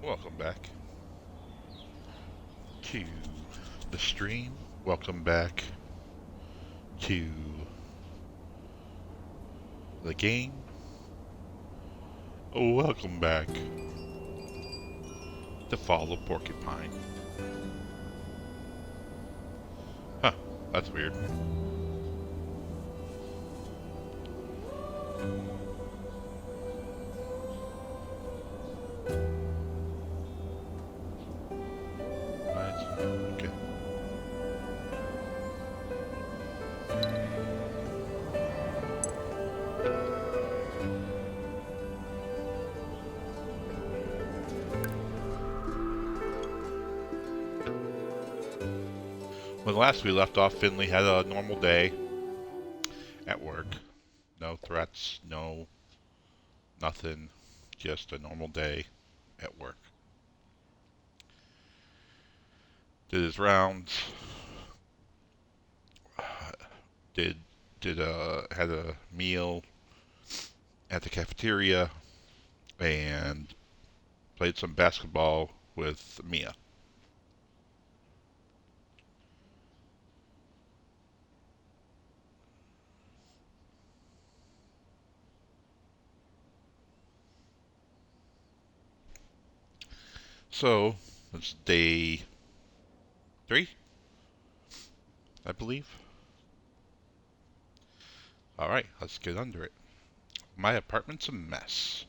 Welcome back to the stream. Welcome back to the game. Welcome back to Follow Porcupine. Huh, that's weird. Okay. When last we left off, Finley had a normal day at work. No threats, no nothing. Just a normal day at work. Did his rounds. Did had a meal at the cafeteria and played some basketball with Mia. So, it's day 3, I believe. Alright, let's get under it. My apartment's a mess.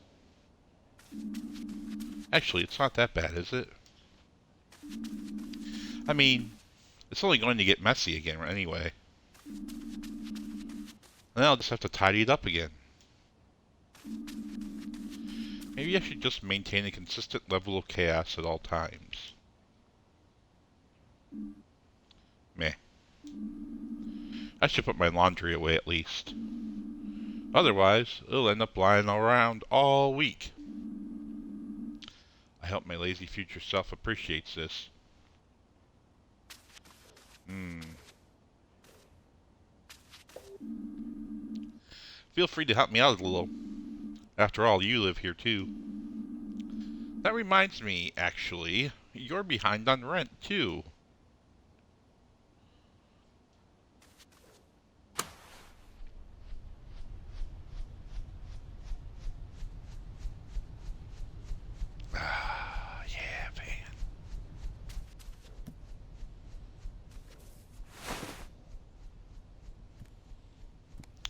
Actually, it's not that bad, is it? I mean, it's only going to get messy again anyway. And then I'll just have to tidy it up again. Maybe I should just maintain a consistent level of chaos at all times. Meh. I should put my laundry away at least. Otherwise, it'll end up lying around all week. I hope my lazy future self appreciates this. Feel free to help me out a little. After all, you live here too. That reminds me, actually, you're behind on rent too. Ah, yeah, man.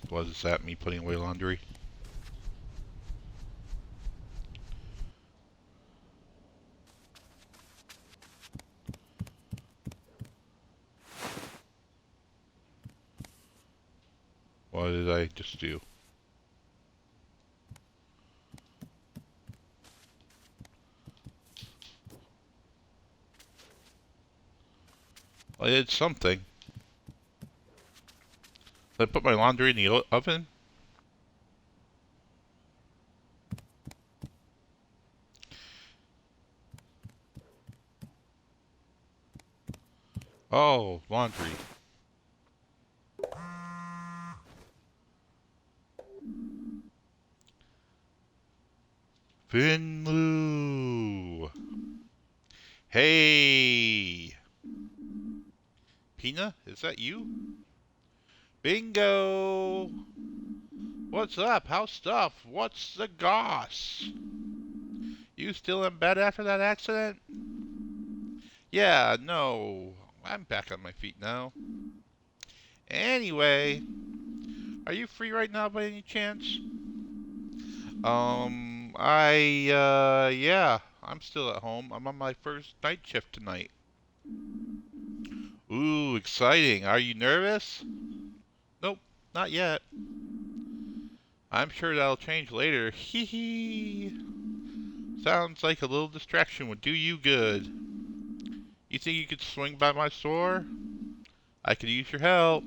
What is that, me putting away laundry? What did I just do? I did something. Did I put my laundry in the oven? Oh, laundry. Finloo. Hey. Pina, is that you? Bingo. What's up? How's stuff? What's the goss? You still in bed after that accident? Yeah, no. I'm back on my feet now. Anyway, are you free right now by any chance? Yeah, I'm still at home. I'm on my first night shift tonight. Ooh, exciting. Are you nervous? Nope, not yet. I'm sure that'll change later. Hee hee. Sounds like a little distraction would do you good. You think you could swing by my store? I could use your help.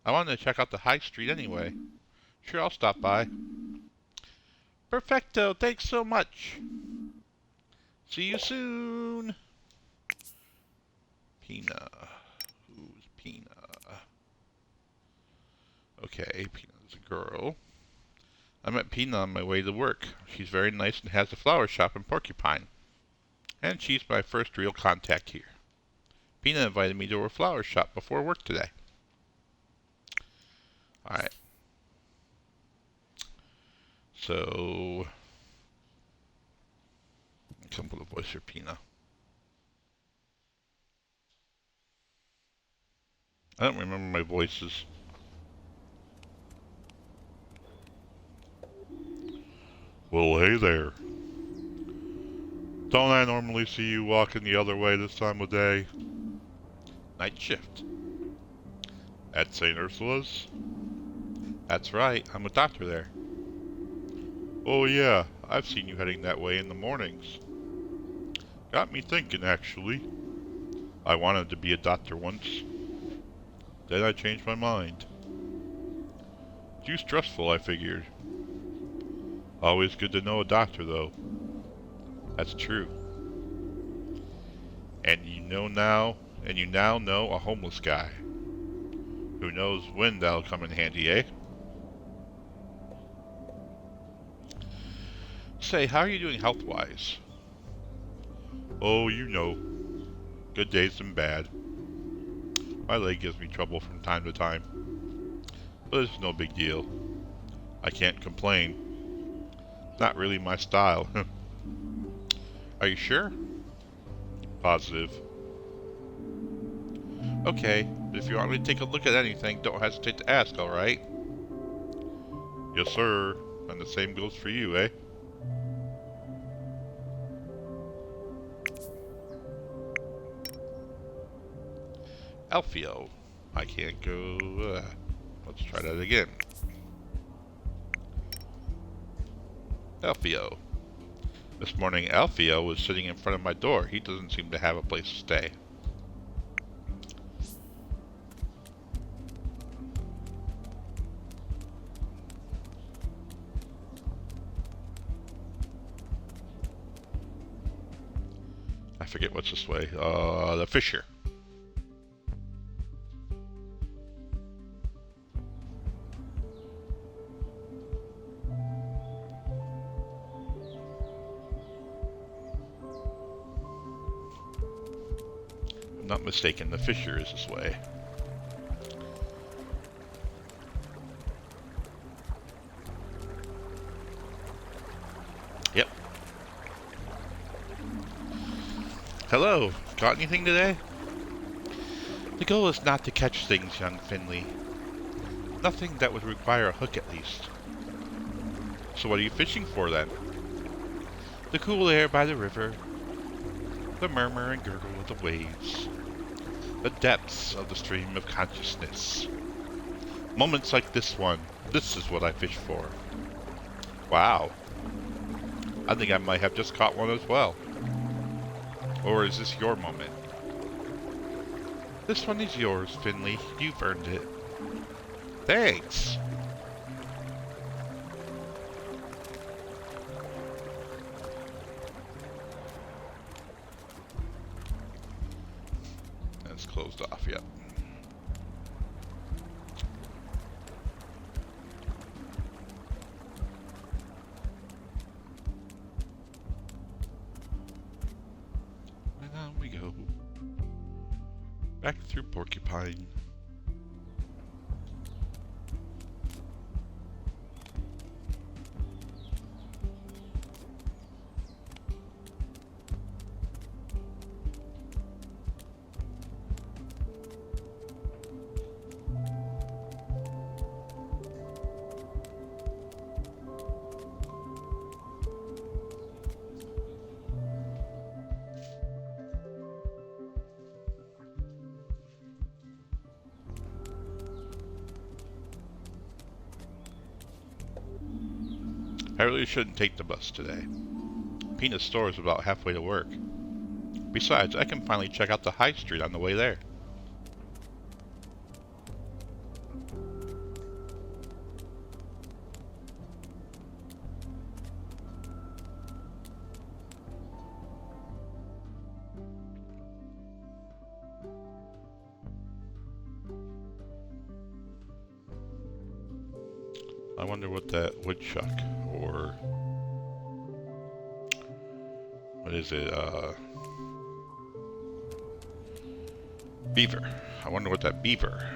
I wanted to check out the high street anyway. Sure, I'll stop by. Perfecto, thanks so much. See you soon. Pina. Who's Pina? Okay, Pina's a girl. I met Pina on my way to work. She's very nice and has a flower shop in Porcupine. And she's my first real contact here. Pina invited me to her flower shop before work today. Alright. So, come with a voice for Pina. I don't remember my voices. Well, hey there. Don't I normally see you walking the other way this time of day? Night shift. At St. Ursula's? That's right, I'm a doctor there. Oh yeah, I've seen you heading that way in the mornings. Got me thinking, actually. I wanted to be a doctor once. Then I changed my mind. Too stressful, I figured. Always good to know a doctor, though. That's true. And you now know a homeless guy. Who knows when that'll come in handy, eh? Say, how are you doing health-wise? Oh, you know. Good days and bad. My leg gives me trouble from time to time. But it's no big deal. I can't complain. Not really my style. Are you sure? Positive. Okay, but if you want me to take a look at anything, don't hesitate to ask, alright? Yes, sir. And the same goes for you, eh? Alfio. I can't go... let's try that again. Alfio. This morning, Alfio was sitting in front of my door. He doesn't seem to have a place to stay. I forget what's this way. The Fisher. If I'm not mistaken, the Fisher is this way. Yep. Hello. Got anything today? The goal is not to catch things, young Finley. Nothing that would require a hook, at least. So what are you fishing for, then? The cool air by the river, the murmur and gurgle of the waves, the depths of the stream of consciousness. Moments like this one, this is what I fish for. Wow. I think I might have just caught one as well. Or is this your moment? This one is yours, Finley. You've earned it. Thanks. That's closed off, yep. And on we go. Back through Porcupine. I really shouldn't take the bus today. Peanut's store is about halfway to work. Besides, I can finally check out the high street on the way there. I wonder what that woodchuck or what is it? Beaver. I wonder what that beaver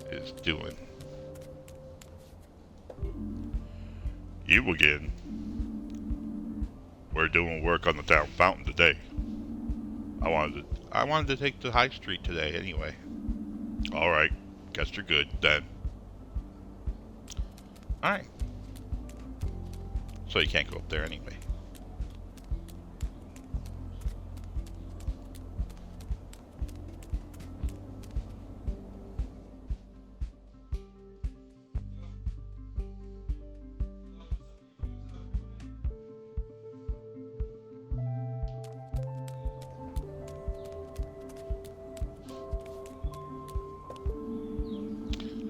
is doing. You again. We're doing work on the town fountain today. I wanted to take the high street today anyway. Alright, guess you're good then. Alright. So you can't go up there anyway.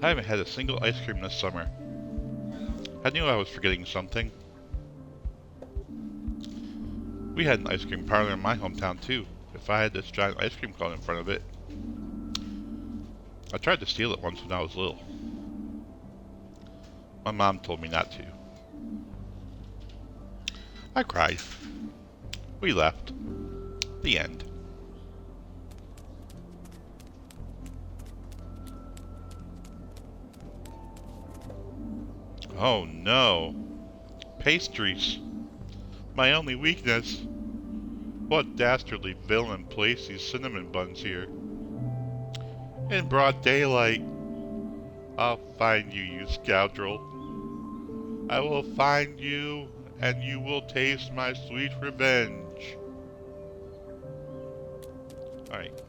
I haven't had a single ice cream this summer. I knew I was forgetting something. We had an ice cream parlor in my hometown too. If I had this giant ice cream cone in front of it. I tried to steal it once when I was little. My mom told me not to. I cried. We left. The end. Oh no. Pastries. My only weakness. What dastardly villain placed these cinnamon buns here? In broad daylight. I'll find you, you scoundrel. I will find you, and you will taste my sweet revenge. Alright.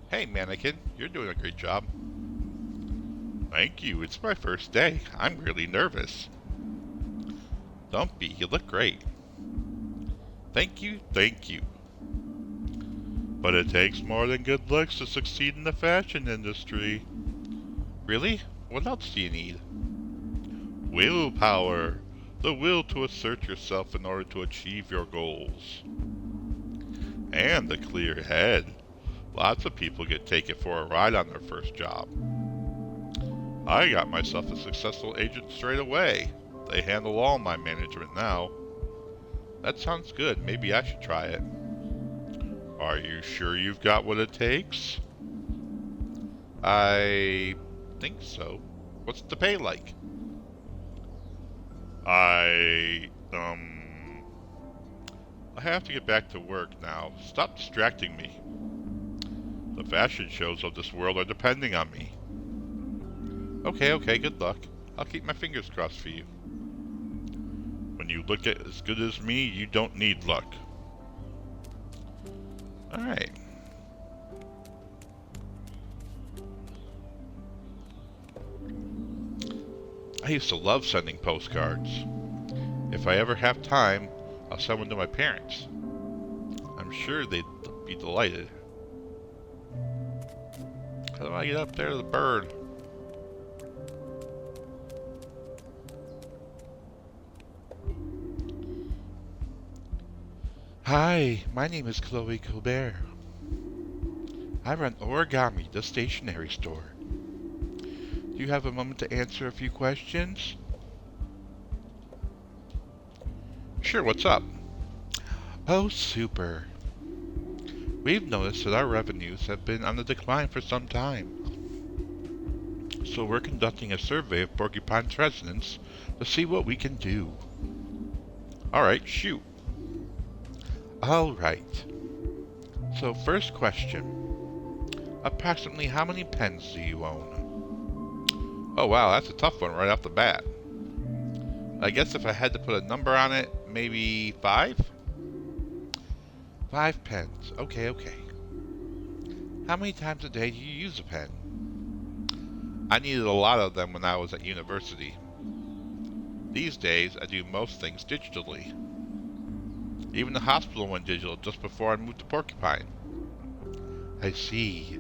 Hey, mannequin, you're doing a great job. Thank you, it's my first day. I'm really nervous. Don't be, you look great. Thank you, thank you. But it takes more than good looks to succeed in the fashion industry. Really? What else do you need? Willpower. The will to assert yourself in order to achieve your goals. And a clear head. Lots of people get taken for a ride on their first job. I got myself a successful agent straight away. They handle all my management now. That sounds good. Maybe I should try it. Are you sure you've got what it takes? I think so. What's the pay like? I have to get back to work now. Stop distracting me. The fashion shows of this world are depending on me. Okay, good luck. I'll keep my fingers crossed for you. When you look at as good as me, you don't need luck. Alright. I used to love sending postcards. If I ever have time, I'll send one to my parents. I'm sure they'd be delighted. How do I get up there to the bird? Hi, my name is Chloe Colbert. I run Origami, the stationery store. Do you have a moment to answer a few questions? Sure, what's up? Oh, super. We've noticed that our revenues have been on the decline for some time. So we're conducting a survey of Porcupine's residents to see what we can do. Alright, shoot. Alright. So first question. Approximately how many pens do you own? Oh wow, that's a tough one right off the bat. I guess if I had to put a number on it, maybe 5? 5 pens. Okay. How many times a day do you use a pen? I needed a lot of them when I was at university. These days, I do most things digitally. Even the hospital went digital just before I moved to Porcupine. I see.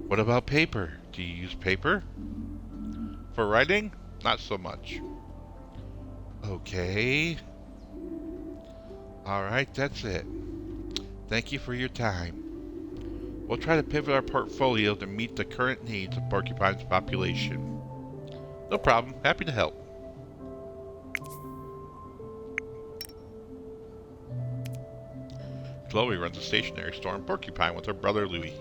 What about paper? Do you use paper? For writing? Not so much. Okay. Alright, that's it. Thank you for your time. We'll try to pivot our portfolio to meet the current needs of Porcupine's population. No problem. Happy to help. Chloe runs a stationery store in Porcupine with her brother Louie.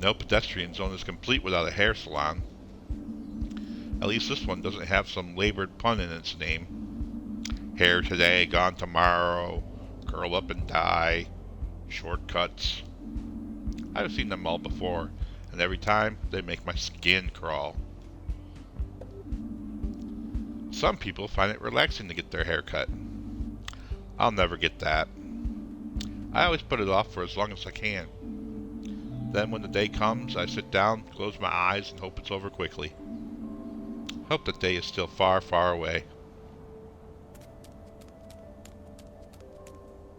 No pedestrian zone is complete without a hair salon. At least this one doesn't have some labored pun in its name. Hair today, gone tomorrow, curl up and die, shortcuts. I've seen them all before, and every time they make my skin crawl. Some people find it relaxing to get their hair cut. I'll never get that. I always put it off for as long as I can. Then when the day comes, I sit down, close my eyes, and hope it's over quickly. Hope the day is still far, far away.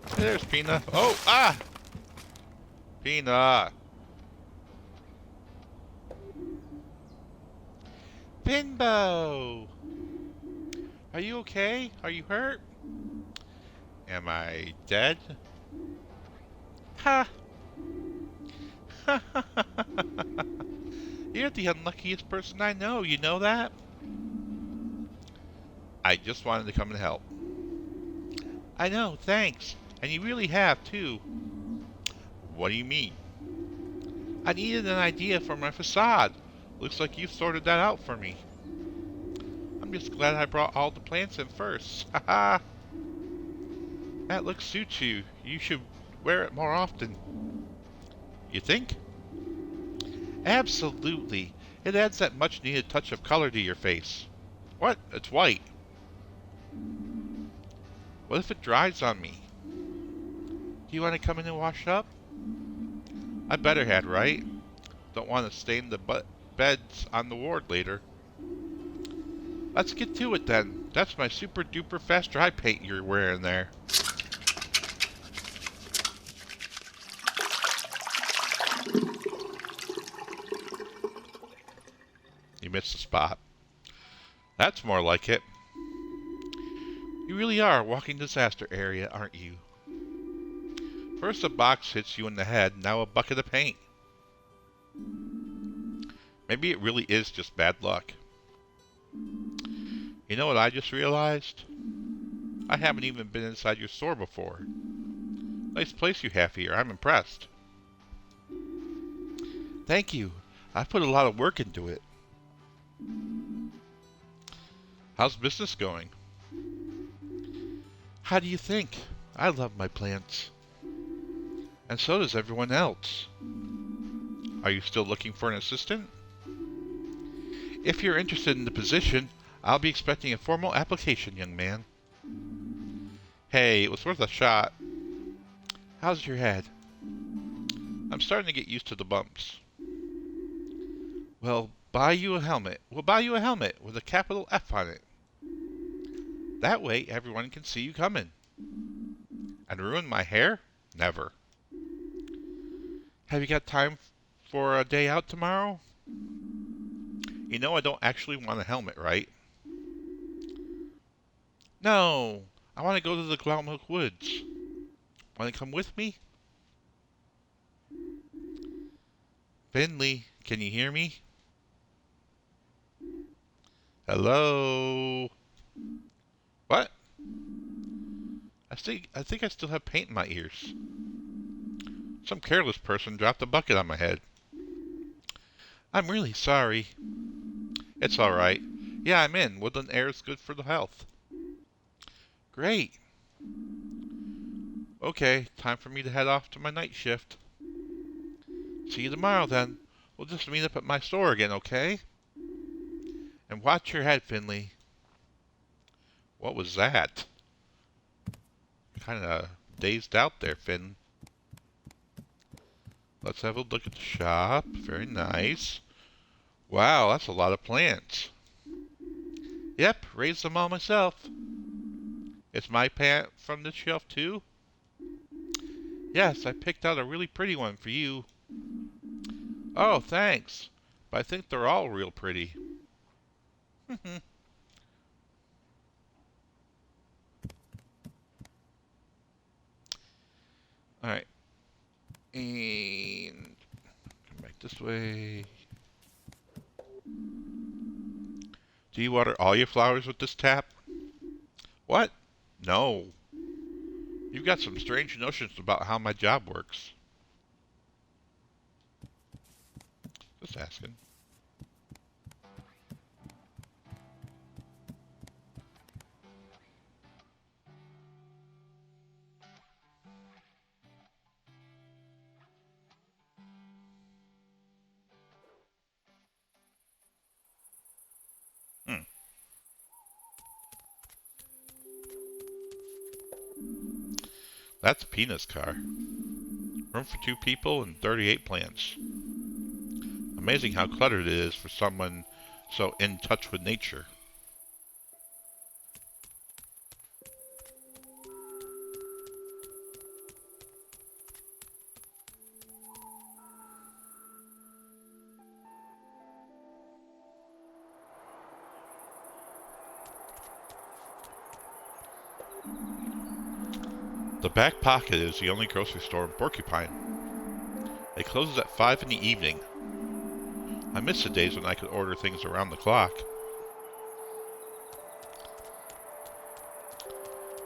Hey, there's Pina. Oh, ah! Pina! Pinbo! Are you okay? Are you hurt? Am I dead? Ha! You're the unluckiest person I know, you know that? I just wanted to come and help. I know, thanks. And you really have, too. What do you mean? I needed an idea for my facade. Looks like you sorted that out for me. I'm just glad I brought all the plants in first. Haha! That look suits you. You should wear it more often. You think? Absolutely. It adds that much needed touch of color to your face. What? It's white. What if it dries on me? Do you want to come in and wash up? I better had, right? Don't want to stain the beds on the ward later. Let's get to it then. That's my super duper fast dry paint you're wearing there. You missed the spot. That's more like it. You really are a walking disaster area, aren't you? First a box hits you in the head, now a bucket of paint. Maybe it really is just bad luck. You know what I just realized? I haven't even been inside your store before. Nice place you have here. I'm impressed. Thank you. I've put a lot of work into it. How's business going? How do you think? I love my plants. And so does everyone else. Are you still looking for an assistant? If you're interested in the position, I'll be expecting a formal application, young man. Hey, it was worth a shot. How's your head? I'm starting to get used to the bumps. We'll buy you a helmet with a capital F on it. That way everyone can see you coming. And ruin my hair? Never. Have you got time for a day out tomorrow? You know I don't actually want a helmet, right? No, I want to go to the Glaumook Woods. Want to come with me? Finley, can you hear me? Hello? What? I think I still have paint in my ears. Some careless person dropped a bucket on my head. I'm really sorry. It's alright. Yeah, I'm in. Woodland air is good for the health. Great. Okay, time for me to head off to my night shift. See you tomorrow then. We'll just meet up at my store again, okay? And watch your head, Finley. What was that? Kinda dazed out there, Finn. Let's have a look at the shop. Very nice. Wow, that's a lot of plants. Yep, raised them all myself. Is my plant from this shelf too? Yes, I picked out a really pretty one for you. Oh, thanks. But I think they're all real pretty. Alright. And come back this way. Do you water all your flowers with this tap? What? No. You've got some strange notions about how my job works. Just asking. Hmm. That's Peanut's car. Room for 2 people and 38 plants. Amazing how cluttered it is for someone so in touch with nature. The Back Pocket is the only grocery store in Porcupine. It closes at 5 in the evening. I miss the days when I could order things around the clock.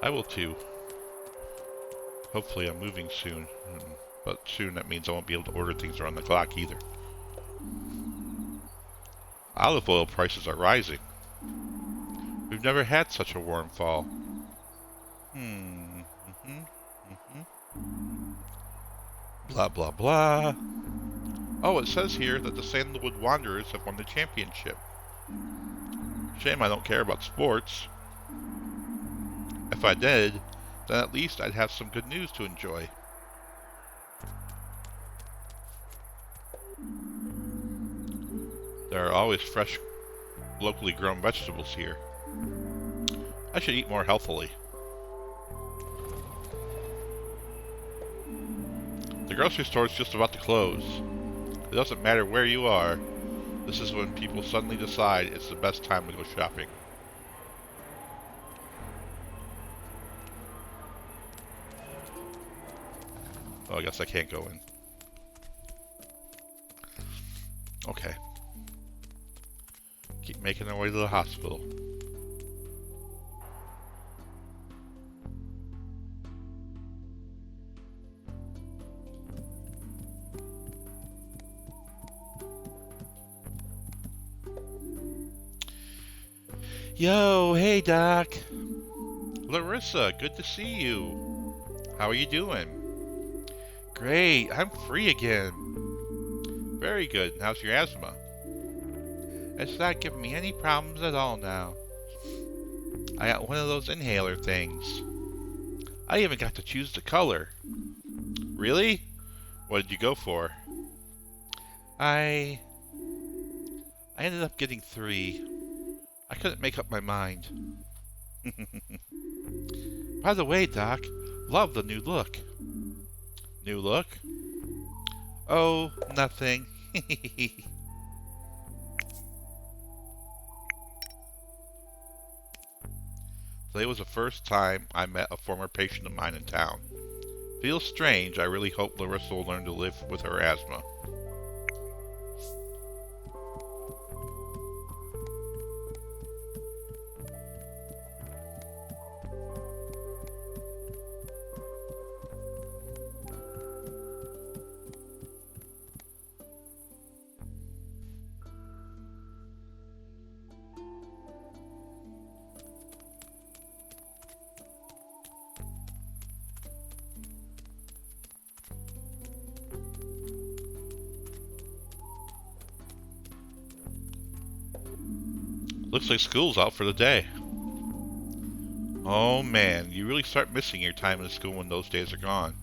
I will too. Hopefully I'm moving soon. But soon that means I won't be able to order things around the clock either. Olive oil prices are rising. We've never had such a warm fall. Blah blah blah. Oh, it says here that the Sandalwood Wanderers have won the championship. Shame I don't care about sports. If I did, then at least I'd have some good news to enjoy. There are always fresh, locally grown vegetables here. I should eat more healthily. The grocery store is just about to close. It doesn't matter where you are. This is when people suddenly decide it's the best time to go shopping. Oh, I guess I can't go in. Okay. Keep making our way to the hospital. Yo, hey Doc. Larissa, good to see you. How are you doing? Great, I'm free again. Very good. How's your asthma? It's not giving me any problems at all now. I got one of those inhaler things. I even got to choose the color. Really? What did you go for? I ended up getting 3. I couldn't make up my mind. By the way, Doc, love the new look. New look? Oh, nothing. Today was the first time I met a former patient of mine in town. Feels strange. I really hope Larissa will learn to live with her asthma. Looks like school's out for the day. Oh man, you really start missing your time in school when those days are gone.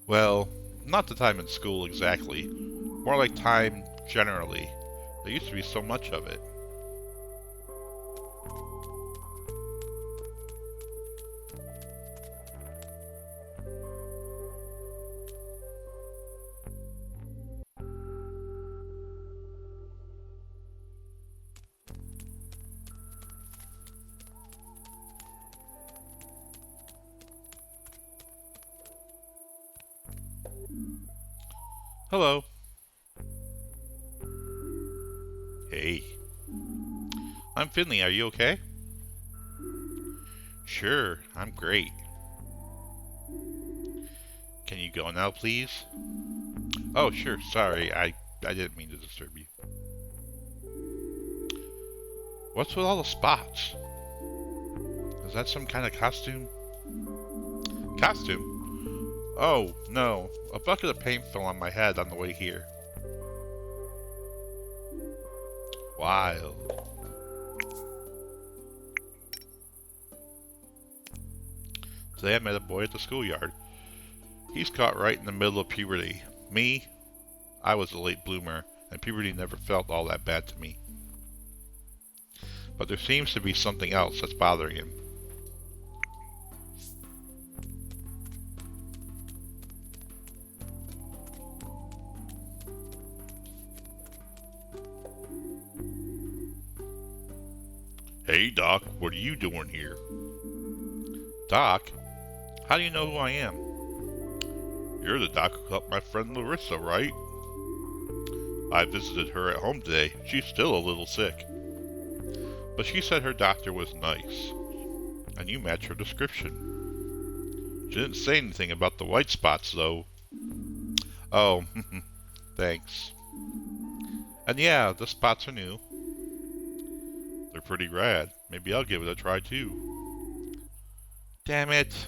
Well, not the time in school exactly. More like time generally. There used to be so much of it. Hello. Hey. I'm Finley. Are you okay? Sure, I'm great. Can you go now, please? Oh, sure. Sorry. I didn't mean to disturb you. What's with all the spots? Is that some kind of costume? Costume? Oh, no. A bucket of paint fell on my head on the way here. Wild. Today I met a boy at the schoolyard. He's caught right in the middle of puberty. Me, I was a late bloomer, and puberty never felt all that bad to me. But there seems to be something else that's bothering him. Hey, Doc, what are you doing here? Doc? How do you know who I am? You're the doc who helped my friend Larissa, right? I visited her at home today. She's still a little sick. But she said her doctor was nice. And you match her description. She didn't say anything about the white spots, though. Oh, thanks. And yeah, the spots are new. They're pretty rad. Maybe I'll give it a try, too. Damn it.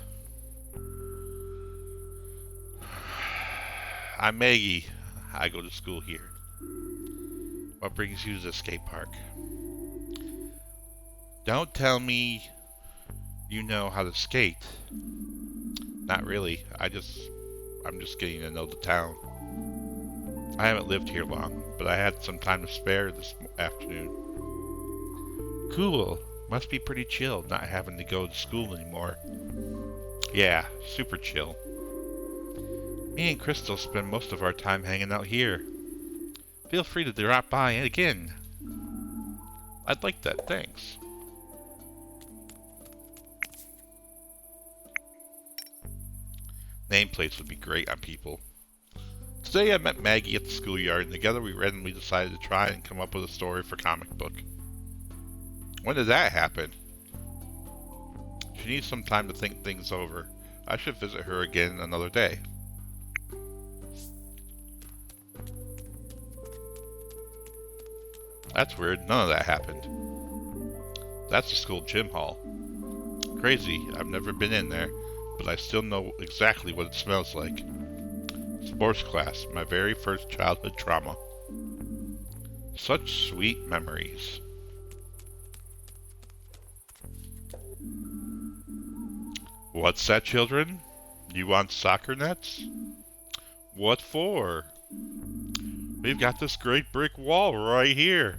I'm Maggie. I go to school here. What brings you to the skate park? Don't tell me you know how to skate. Not really. I'm just getting to know the town. I haven't lived here long, but I had some time to spare this afternoon. Cool. Must be pretty chill not having to go to school anymore. Yeah, super chill. Me and Crystal spend most of our time hanging out here. Feel free to drop by again. I'd like that, thanks. Nameplates would be great on people. Today I met Maggie at the schoolyard, and together we randomly decided to try and come up with a story for comic book. When did that happen? She needs some time to think things over. I should visit her again another day. That's weird, none of that happened. That's the school gym hall. Crazy, I've never been in there, but I still know exactly what it smells like. Sports class, my very first childhood trauma. Such sweet memories. What's that, children? You want soccer nets? What for? We've got this great brick wall right here.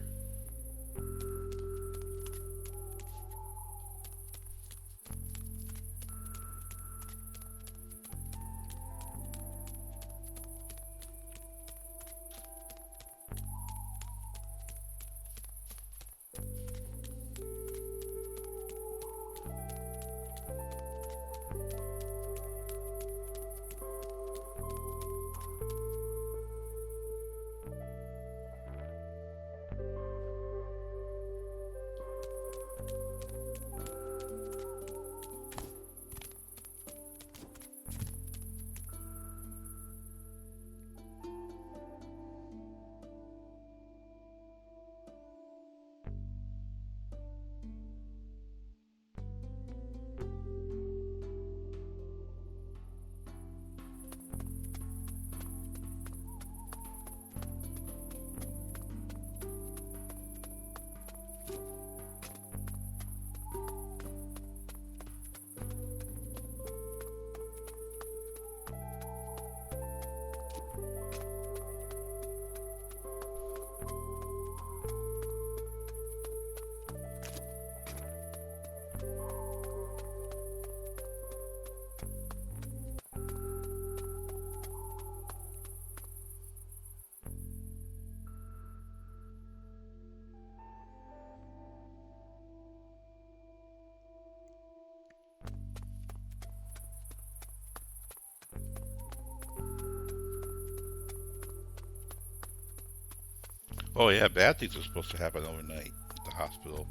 Oh yeah, bad things are supposed to happen overnight at the hospital.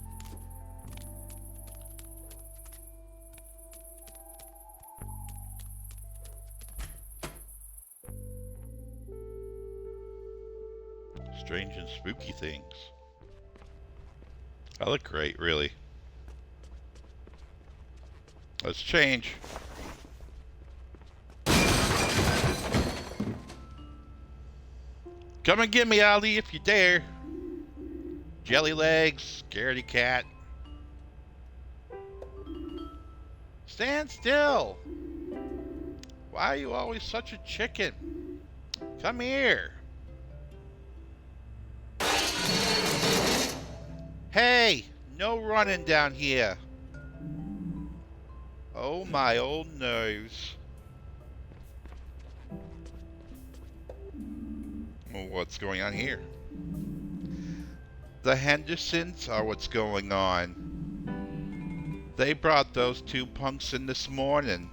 Strange and spooky things. I look great, really. Let's change. Come and get me, Ali, if you dare. Jelly legs, scaredy cat. Stand still. Why are you always such a chicken? Come here. Hey, no running down here. Oh, my old nerves. What's going on here? The Hendersons are what's going on. They brought those two punks in this morning.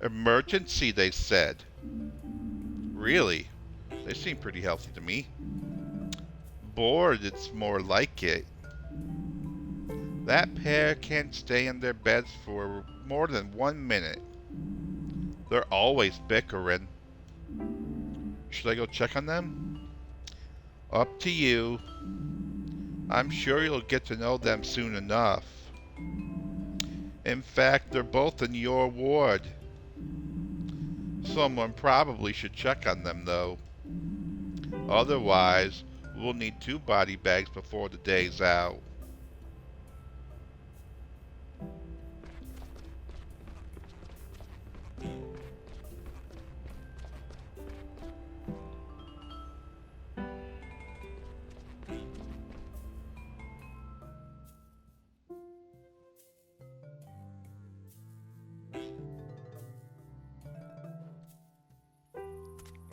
Emergency, they said. Really? They seem pretty healthy to me. Bored, it's more like it. That pair can't stay in their beds for more than 1 minute. They're always bickering. Should I go check on them? Up to you. I'm sure you'll get to know them soon enough. In fact, they're both in your ward. Someone probably should check on them, though. Otherwise, we'll need 2 body bags before the day's out.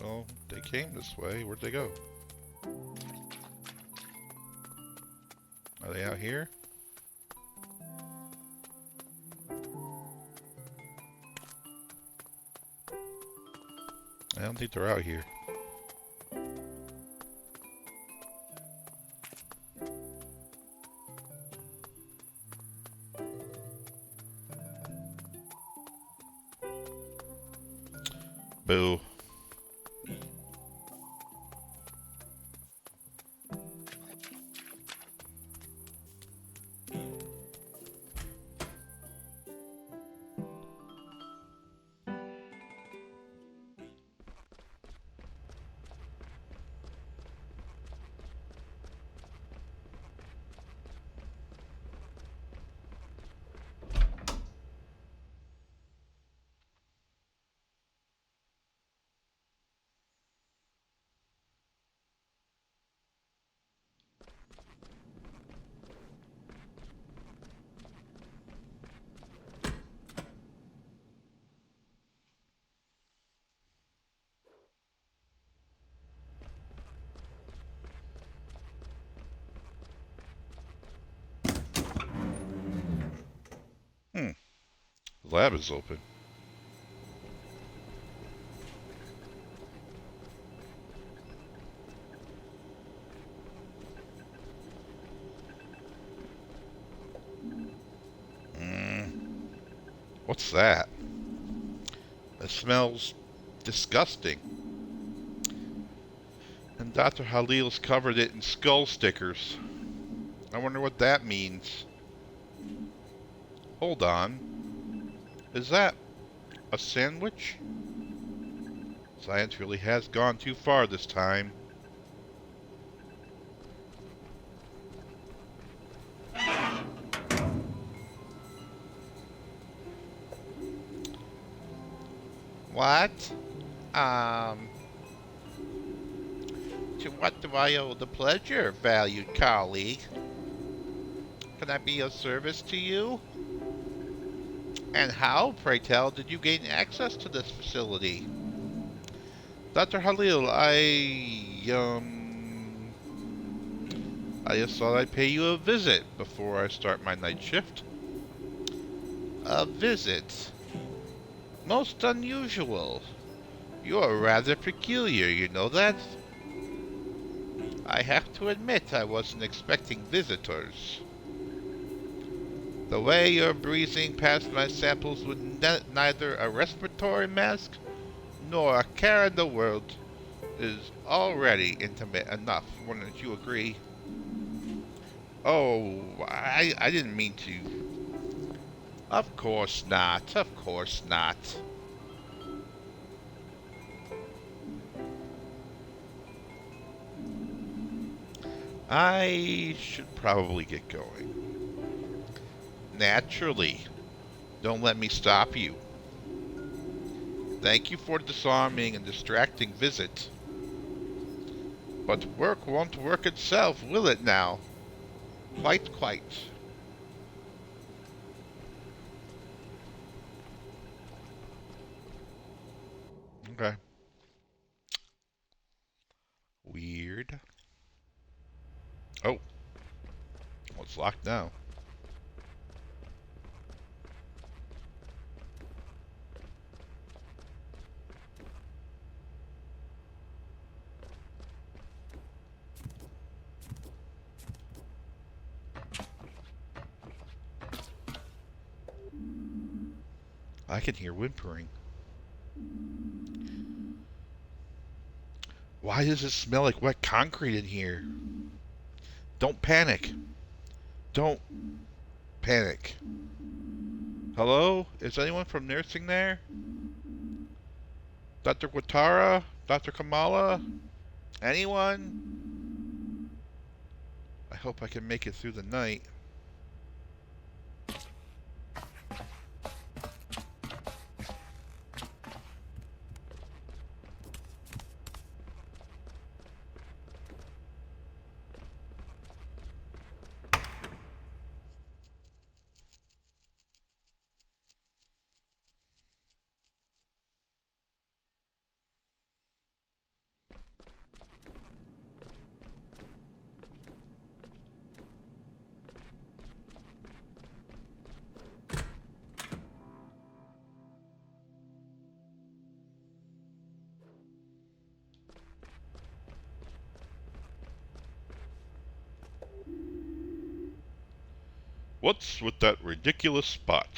Well, they came this way. Where'd they go? Are they out here? I don't think they're out here. Boo. Hmm. The lab is open. What's that? It smells disgusting. And Dr. Halil's covered it in skull stickers. I wonder what that means. Hold on. Is that a sandwich? Science really has gone too far this time. What? To what do I owe the pleasure, valued colleague? Can I be of service to you? And how, pray tell, did you gain access to this facility? Dr. Halil, I just thought I'd pay you a visit before I start my night shift. A visit? Most unusual. You are rather peculiar, you know that? I have to admit I wasn't expecting visitors. The way you're breezing past my samples with neither a respiratory mask nor a care in the world is already intimate enough, wouldn't you agree? Oh, I didn't mean to. Of course not, of course not. I should probably get going. Naturally. Don't let me stop you. Thank you for disarming and distracting visit. But work won't work itself, will it now? Quite, quite. Okay. Weird. Oh, well, it's locked now. I can hear whimpering. Why does it smell like wet concrete in here? Don't panic. Don't panic. Hello? Is anyone from nursing there? Dr. Quatara? Dr. Kamala? Anyone? I hope I can make it through the night. What's with that ridiculous spot?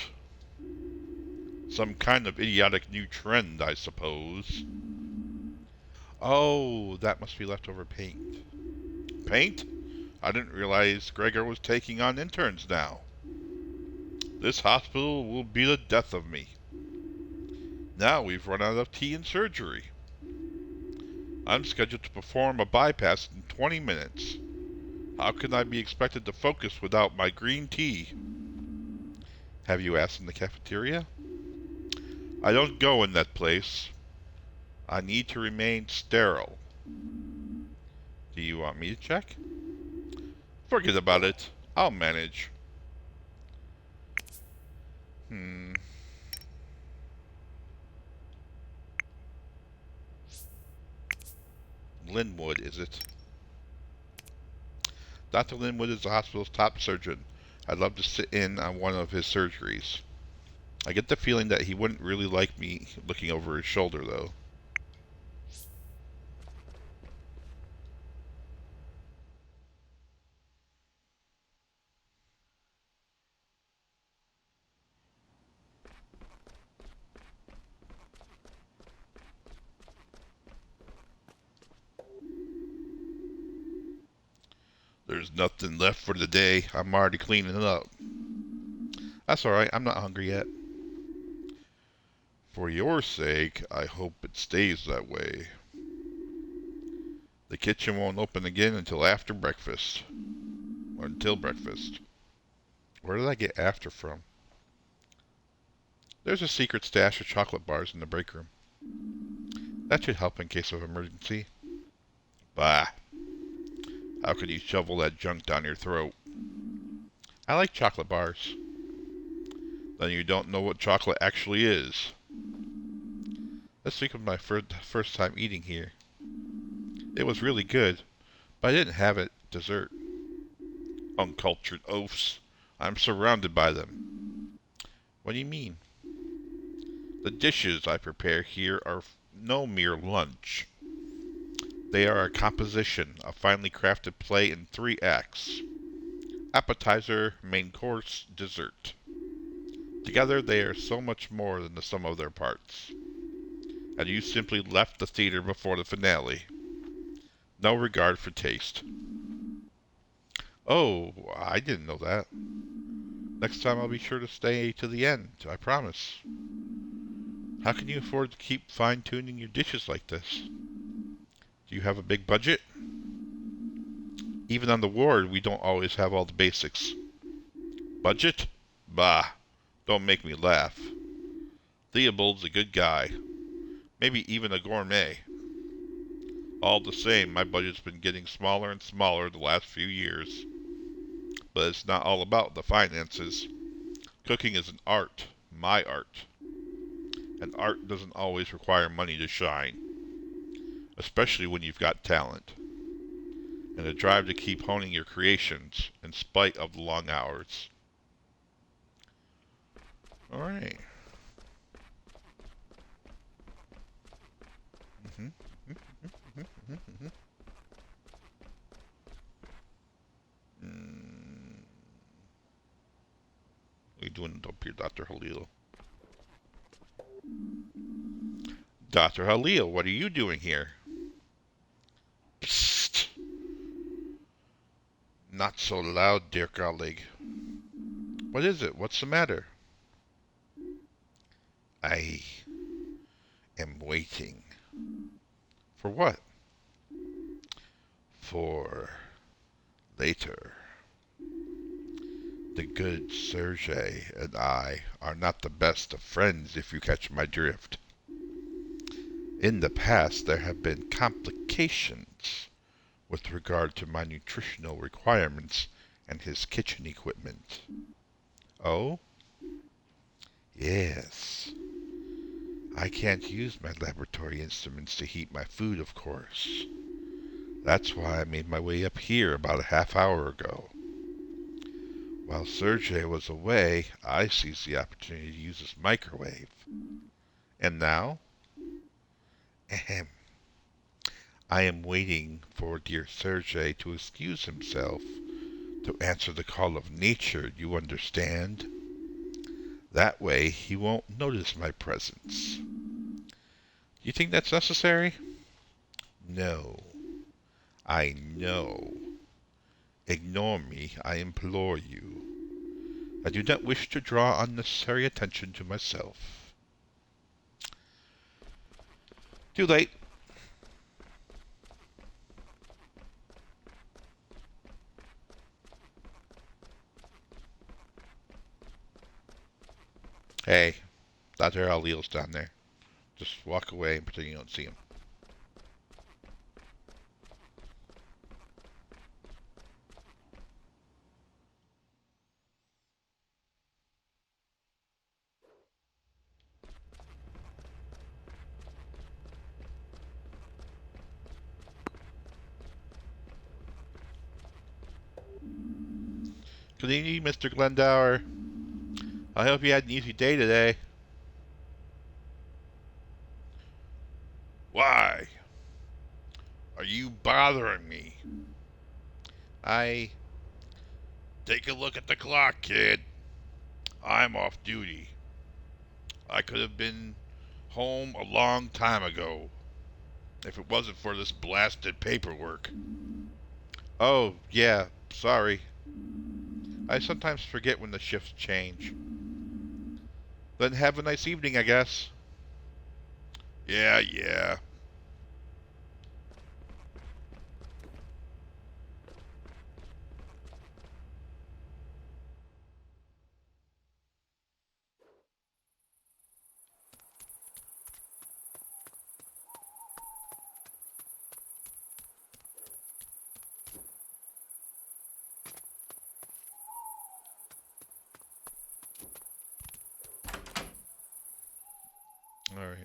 Some kind of idiotic new trend, I suppose. Oh, that must be leftover paint. Paint? I didn't realize Gregor was taking on interns now. This hospital will be the death of me. Now we've run out of tea and surgery. I'm scheduled to perform a bypass in 20 minutes. How can I be expected to focus without my green tea? Have you asked in the cafeteria? I don't go in that place. I need to remain sterile. Do you want me to check? Forget about it. I'll manage. Hmm. Linwood, is it? Dr. Linwood is the hospital's top surgeon. I'd love to sit in on one of his surgeries. I get the feeling that he wouldn't really like me looking over his shoulder, though. There's nothing left for the day. I'm already cleaning it up. That's alright. I'm not hungry yet. For your sake, I hope it stays that way. The kitchen won't open again until after breakfast. Or until breakfast. Where did I get after from? There's a secret stash of chocolate bars in the break room. That should help in case of emergency. Bah. How could you shovel that junk down your throat? I like chocolate bars. Then you don't know what chocolate actually is. This week was my first time eating here. It was really good, but I didn't have it dessert. Uncultured oafs. I'm surrounded by them. What do you mean? The dishes I prepare here are no mere lunch. They are a composition, a finely crafted play in 3 acts: appetizer, main course, dessert. Together they are so much more than the sum of their parts. And you simply left the theater before the finale. No regard for taste. Oh, I didn't know that. Next time I'll be sure to stay to the end, I promise. How can you afford to keep fine-tuning your dishes like this? Do you have a big budget? Even on the ward, we don't always have all the basics. Budget? Bah, don't make me laugh. Theobald's a good guy. Maybe even a gourmet. All the same, my budget's been getting smaller and smaller the last few years. But it's not all about the finances. Cooking is an art, my art. And art doesn't always require money to shine. Especially when you've got talent. And a drive to keep honing your creations in spite of the long hours. Alright. What are you doing up here, Dr. Halil? Dr. Halil, what are you doing here? Psst! Not so loud, dear colleague. What is it? What's the matter? I am waiting. For what? For later. The good Sergei and I are not the best of friends, if you catch my drift. In the past, there have been complications with regard to my nutritional requirements and his kitchen equipment. Oh? Yes. I can't use my laboratory instruments to heat my food, of course. That's why I made my way up here about a half hour ago. While Sergei was away, I seized the opportunity to use his microwave. And now? Ahem. I am waiting for dear Sergei to excuse himself, to answer the call of nature, you understand? That way he won't notice my presence. You think that's necessary? No. I know. Ignore me, I implore you. I do not wish to draw unnecessary attention to myself. Too late. Hey, Dr. Halil's down there. Just walk away and pretend you don't see him. Good evening, Mr. Glendower. I hope you had an easy day today. Why? Are you bothering me? Take a look at the clock, kid. I'm off duty. I could have been home a long time ago if it wasn't for this blasted paperwork. Oh, yeah, sorry. I sometimes forget when the shifts change. Then have a nice evening, I guess. Yeah, yeah. All right.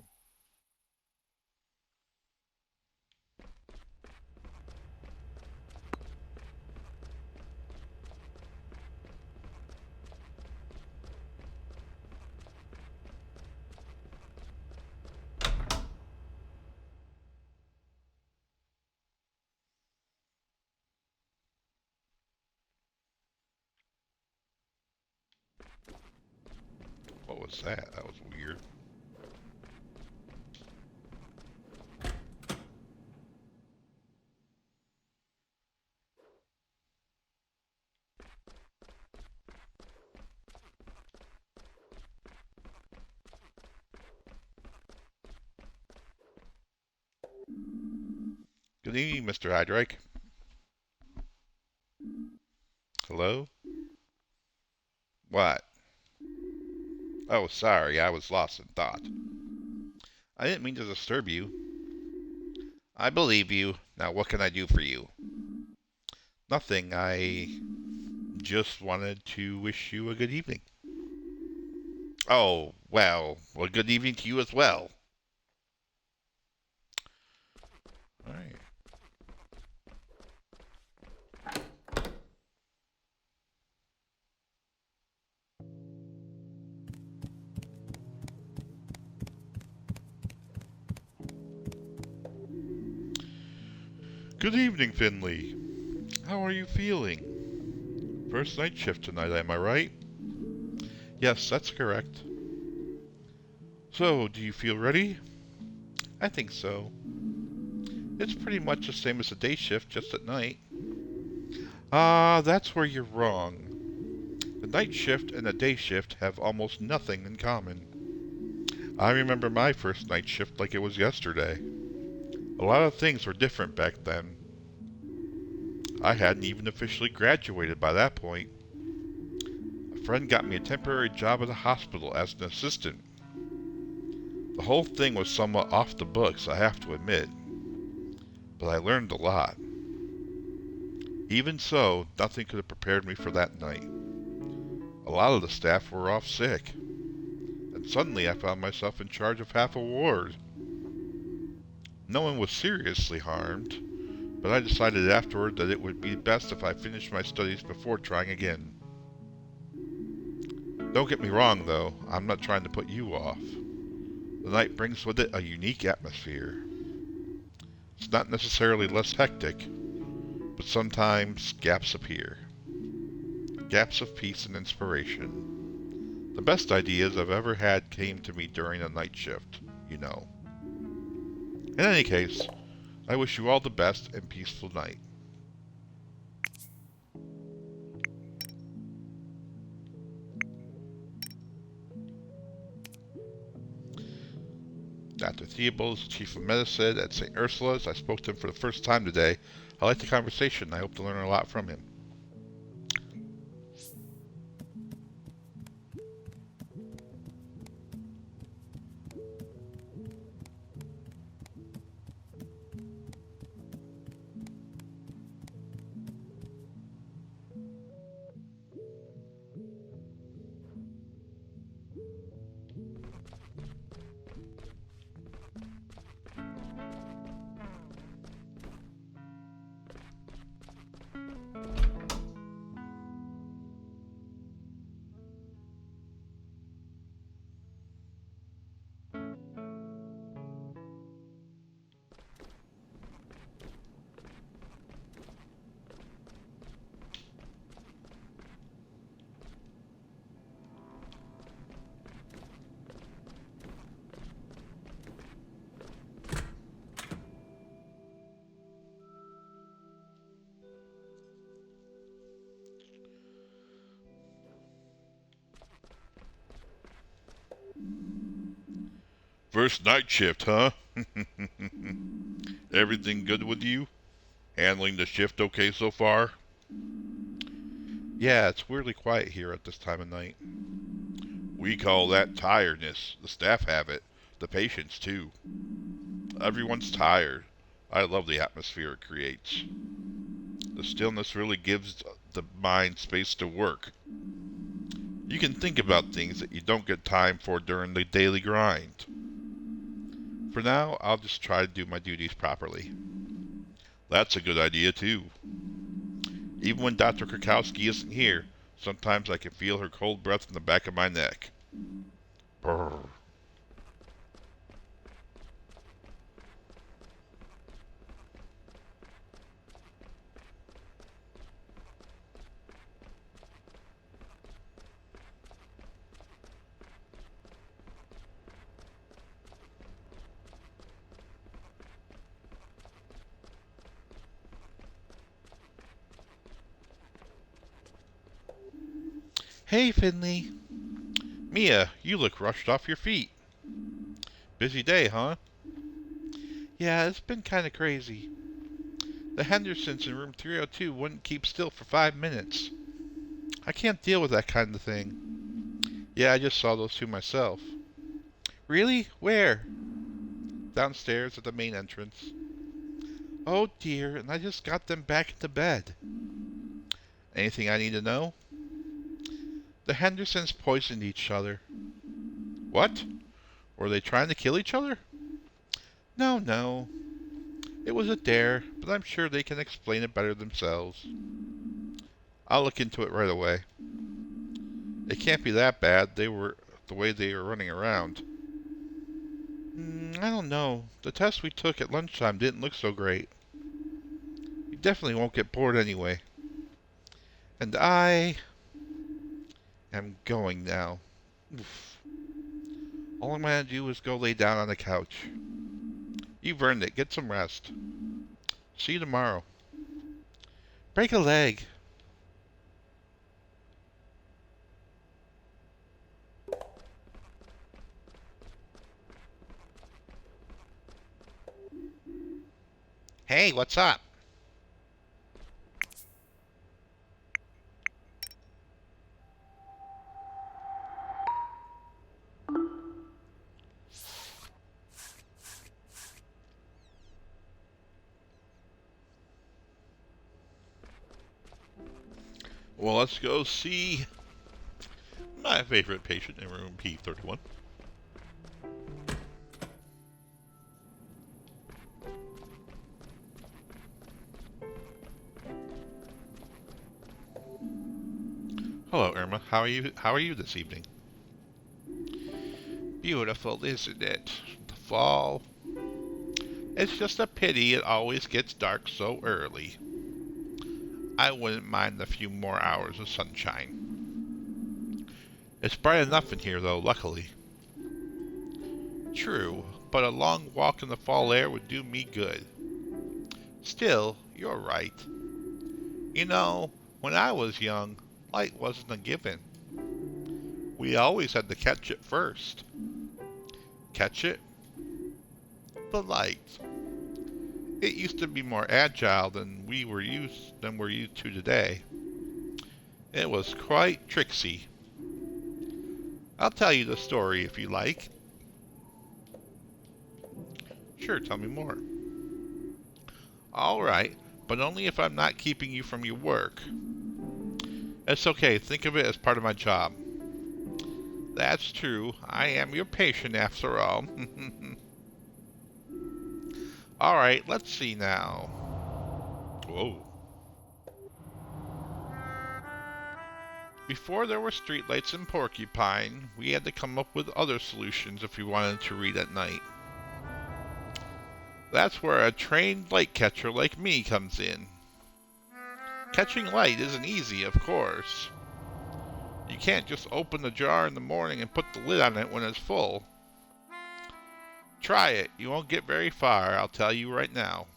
What was that? That was weird. Good evening, Mr. Hydrake. Hello? What? Oh, sorry, I was lost in thought. I didn't mean to disturb you. I believe you. Now, what can I do for you? Nothing. I just wanted to wish you a good evening. Oh, well, good evening to you as well. All right. Good evening, Finley. How are you feeling? First night shift tonight, am I right? Yes, that's correct. So, do you feel ready? I think so. It's pretty much the same as a day shift, just at night. Ah, that's where you're wrong. The night shift and the day shift have almost nothing in common. I remember my first night shift like it was yesterday. A lot of things were different back then. I hadn't even officially graduated by that point. A friend got me a temporary job at a hospital as an assistant. The whole thing was somewhat off the books, I have to admit, but I learned a lot. Even so, nothing could have prepared me for that night. A lot of the staff were off sick, and suddenly I found myself in charge of half a ward. No one was seriously harmed, but I decided afterward that it would be best if I finished my studies before trying again. Don't get me wrong, though, I'm not trying to put you off. The night brings with it a unique atmosphere. It's not necessarily less hectic, but sometimes gaps appear. Gaps of peace and inspiration. The best ideas I've ever had came to me during a night shift, you know. In any case, I wish you all the best and peaceful night. Dr. Theobald is the Chief of Medicine at St. Ursula's. I spoke to him for the first time today. I liked the conversation. I hope to learn a lot from him. First night shift, huh? Everything good with you? Handling the shift okay so far? Yeah, it's weirdly quiet here at this time of night. We call that tiredness. The staff have it. The patients, too. Everyone's tired. I love the atmosphere it creates. The stillness really gives the mind space to work. You can think about things that you don't get time for during the daily grind. For now, I'll just try to do my duties properly. That's a good idea, too. Even when Dr. Krakowski isn't here, sometimes I can feel her cold breath in the back of my neck. Brrr. Hey, Finley. Mia, you look rushed off your feet. Busy day, huh? Yeah, it's been kinda crazy. The Hendersons in room 302 wouldn't keep still for 5 minutes. I can't deal with that kind of thing. Yeah, I just saw those two myself. Really? Where? Downstairs at the main entrance. Oh dear, and I just got them back into bed. Anything I need to know? The Hendersons poisoned each other. What? Were they trying to kill each other? No, no. It was a dare, but I'm sure they can explain it better themselves. I'll look into it right away. It can't be that bad, the way they were running around. I don't know. The test we took at lunchtime didn't look so great. You definitely won't get bored anyway. And I am going now. Oof. All I'm gonna do is go lay down on the couch. You've earned it. Get some rest. See you tomorrow. Break a leg. Hey, what's up? Well, let's go see my favorite patient in room P31. Hello, Irma. How are you? How are you this evening? Beautiful, isn't it? The fall. It's just a pity it always gets dark so early. I wouldn't mind the few more hours of sunshine. It's bright enough in here, though, luckily. True, but a long walk in the fall air would do me good. Still, you're right. You know, when I was young, light wasn't a given. We always had to catch it first. Catch it? The light. It used to be more agile than we're used to today. It was quite tricksy. I'll tell you the story if you like. Sure, tell me more. All right, but only if I'm not keeping you from your work. It's okay, think of it as part of my job. That's true. I am your patient after all. All right, let's see now. Whoa. Before there were streetlights in Porcupine, we had to come up with other solutions if we wanted to read at night. That's where a trained light catcher like me comes in. Catching light isn't easy, of course. You can't just open the jar in the morning and put the lid on it when it's full. Try it. You won't get very far, I'll tell you right now.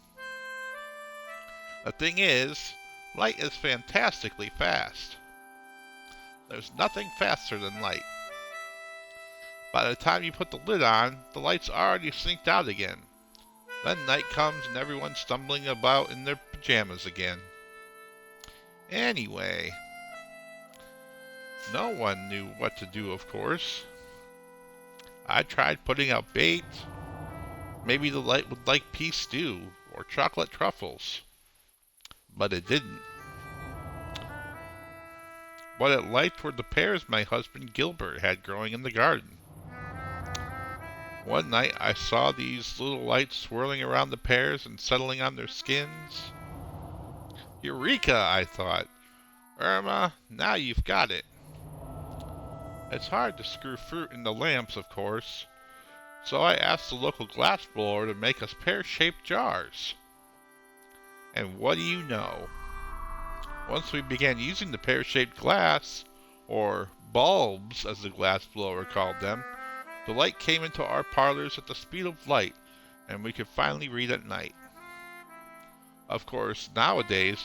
The thing is, light is fantastically fast. There's nothing faster than light. By the time you put the lid on, the light's already slinked out again. Then night comes and everyone's stumbling about in their pajamas again. Anyway, no one knew what to do, of course. I tried putting out bait. Maybe the light would like pea stew or chocolate truffles. But it didn't. What it liked were the pears my husband Gilbert had growing in the garden. One night I saw these little lights swirling around the pears and settling on their skins. Eureka, I thought. Irma, now you've got it. It's hard to screw fruit into lamps, of course, so I asked the local glass blower to make us pear-shaped jars. And what do you know? Once we began using the pear-shaped glass, or bulbs as the glass blower called them, the light came into our parlors at the speed of light, and we could finally read at night. Of course, nowadays,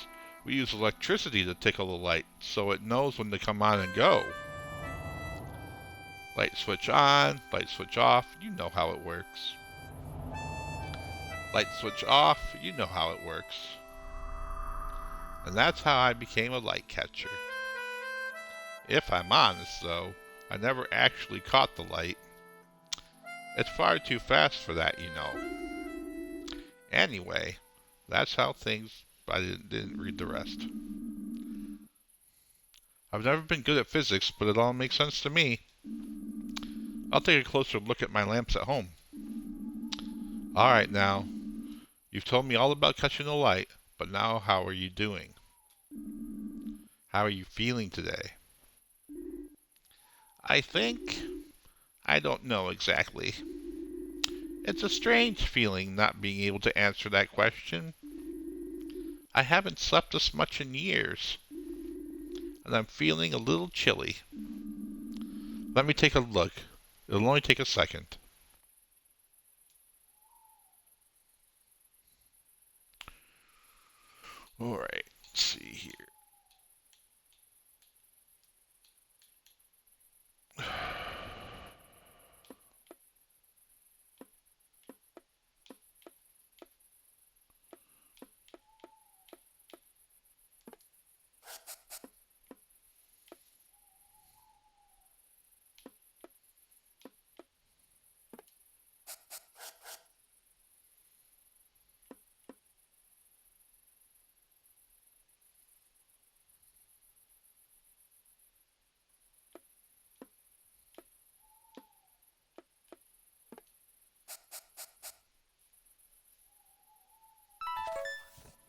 We use electricity to tickle the light, so it knows when to come on and go. Light switch on, light switch off, you know how it works. Light switch off, you know how it works. And that's how I became a light catcher. If I'm honest, though, I never actually caught the light. It's far too fast for that, you know. Anyway, that's how things. I didn't read the rest. I've never been good at physics, but it all makes sense to me. I'll take a closer look at my lamps at home. Alright now, you've told me all about catching the light, but now how are you doing? How are you feeling today? I don't know exactly. It's a strange feeling not being able to answer that question. I haven't slept this much in years, and I'm feeling a little chilly. Let me take a look. It'll only take a second. Alright, let's see here.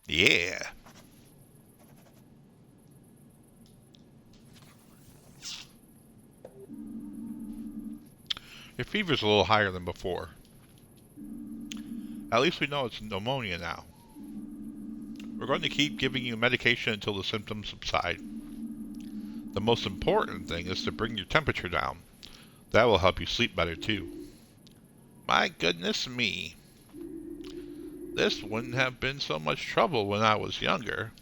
Yeah. Your fever's a little higher than before. At least we know it's pneumonia now. We're going to keep giving you medication until the symptoms subside. The most important thing is to bring your temperature down. That will help you sleep better too. My goodness me. This wouldn't have been so much trouble when I was younger.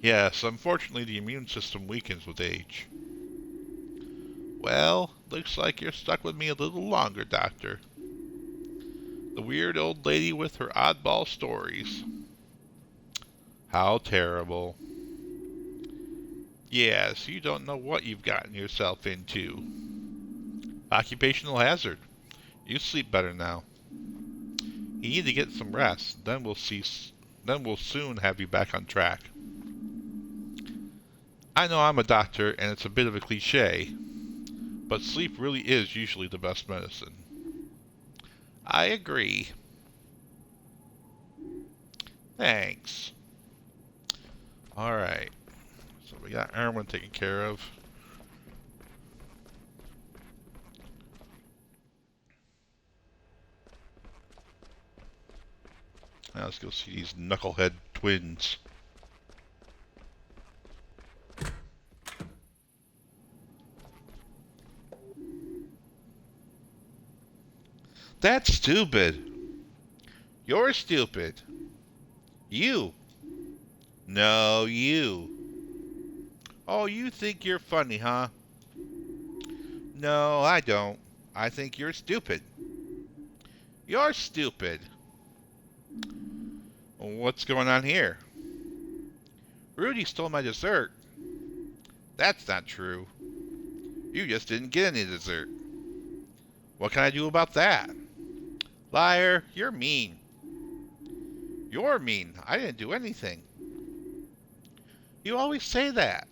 Yes, unfortunately the immune system weakens with age. Well, looks like you're stuck with me a little longer, Doctor. The weird old lady with her oddball stories. How terrible. Yes, you don't know what you've gotten yourself into. Occupational hazard. You sleep better now. You need to get some rest, then we'll soon have you back on track. I know I'm a doctor and it's a bit of a cliche, but sleep really is usually the best medicine. I agree. Thanks. Alright. So we got Erwin taken care of. Now let's go see these knucklehead twins. That's stupid. You're stupid. You. No, you. Oh, you think you're funny, huh? No, I don't. I think you're stupid. You're stupid. What's going on here? Rudy stole my dessert. That's not true. You just didn't get any dessert. What can I do about that? Liar, you're mean. You're mean. I didn't do anything. You always say that.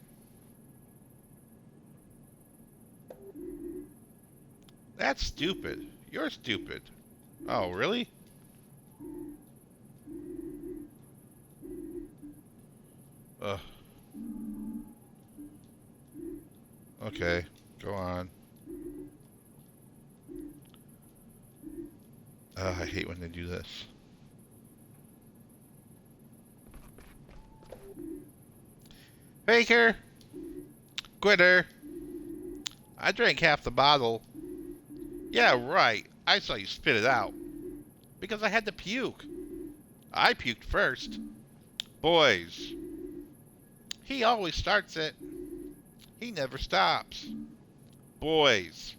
That's stupid. You're stupid. Oh, really? Ugh. Okay, go on. I hate when they do this. Faker! Quitter! I drank half the bottle. Yeah, right. I saw you spit it out. Because I had to puke. I puked first. Boys, he always starts it. He never stops. Boys,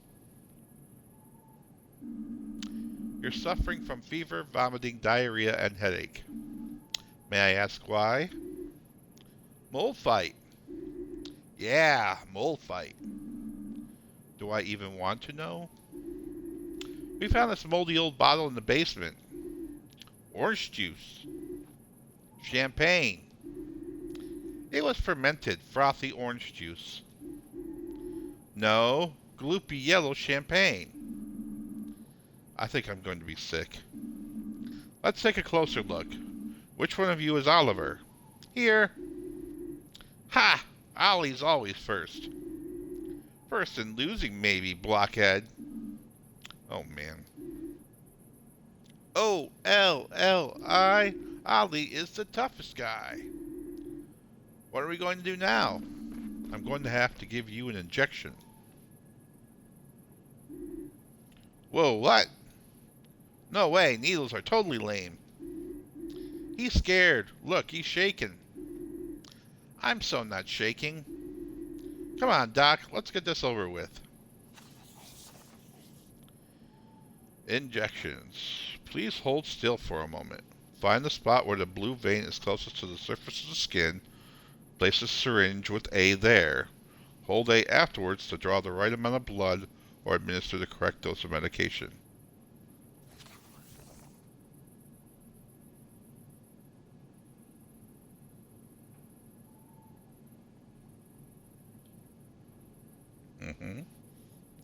you're suffering from fever, vomiting, diarrhea, and headache. May I ask why? Mold fight. Yeah, mold fight. Do I even want to know? We found this moldy old bottle in the basement. Orange juice. Champagne. It was fermented, frothy orange juice. No, gloopy yellow champagne. I think I'm going to be sick. Let's take a closer look. Which one of you is Oliver? Here. Ha! Ollie's always first. First in losing, maybe, blockhead. Oh, man. O-L-L-I. Ollie is the toughest guy. What are we going to do now? I'm going to have to give you an injection. Whoa, what? No way, needles are totally lame. He's scared. Look, he's shaking. I'm so not shaking. Come on, Doc, let's get this over with. Injections. Please hold still for a moment. Find the spot where the blue vein is closest to the surface of the skin. Place a syringe with A there. Hold A afterwards to draw the right amount of blood or administer the correct dose of medication.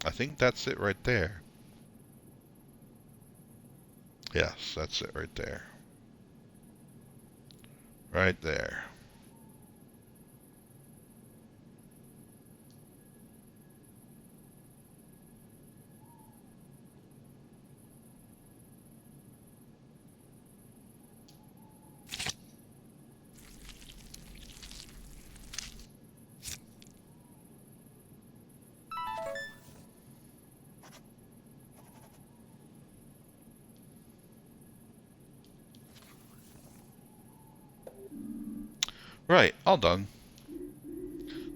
I think that's it right there. Yes, that's it right there. Right there. Right, all done.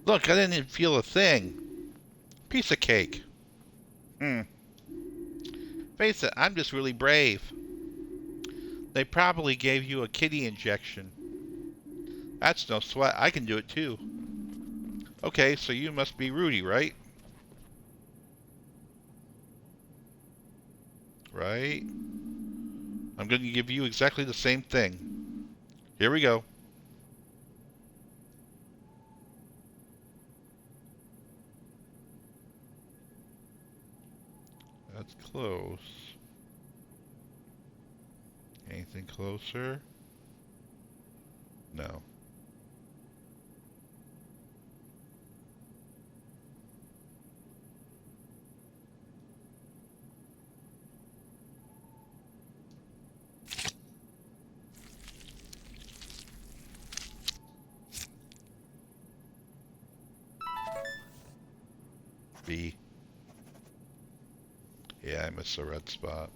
Look, I didn't even feel a thing. Piece of cake. Face it, I'm just really brave. They probably gave you a kitty injection. That's no sweat. I can do it too. Okay, so you must be Rudy, right? Right? I'm going to give you exactly the same thing. Here we go. That's close. Anything closer? No. B. Yeah, I missed the red spot.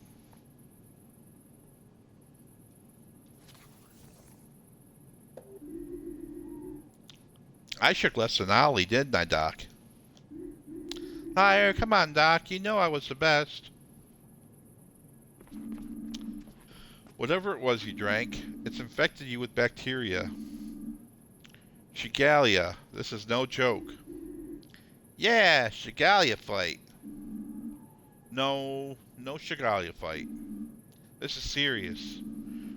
I shook less than Ollie, didn't I, Doc? Higher, come on, Doc. You know I was the best. Whatever it was you drank, it's infected you with bacteria. Shigalia. This is no joke. Yeah, Shigalia fight. No Shigalia fight. This is serious.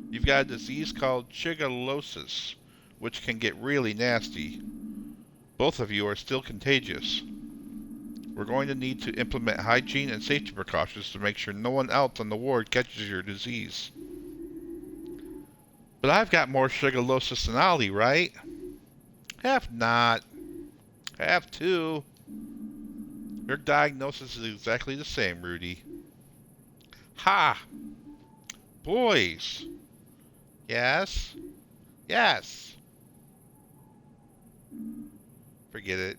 You've got a disease called shigellosis, which can get really nasty. Both of you are still contagious. We're going to need to implement hygiene and safety precautions to make sure no one else on the ward catches your disease. But I've got more shigellosis than Ollie, right? Have not. Have to. Your diagnosis is exactly the same, Rudy. Ha! Boys! Yes? Yes! Forget it.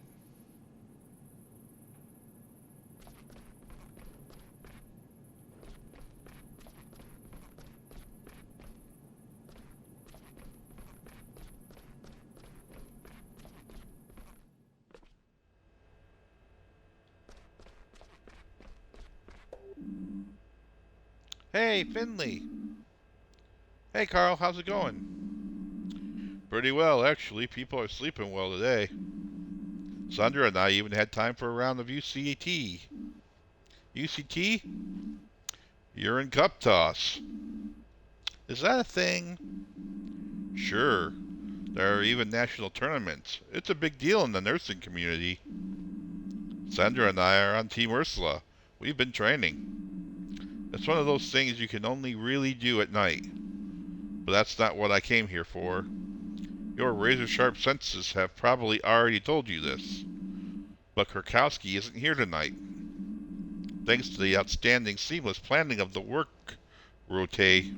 Hey, Finley. Hey, Carl, how's it going? Pretty well, actually. People are sleeping well today. Sandra and I even had time for a round of UCT. UCT? Urine cup toss. Is that a thing? Sure. There are even national tournaments. It's a big deal in the nursing community. Sandra and I are on Team Ursula. We've been training. It's one of those things you can only really do at night. But that's not what I came here for. Your razor-sharp senses have probably already told you this. But Kurkowski isn't here tonight. Thanks to the outstanding seamless planning of the work rotate,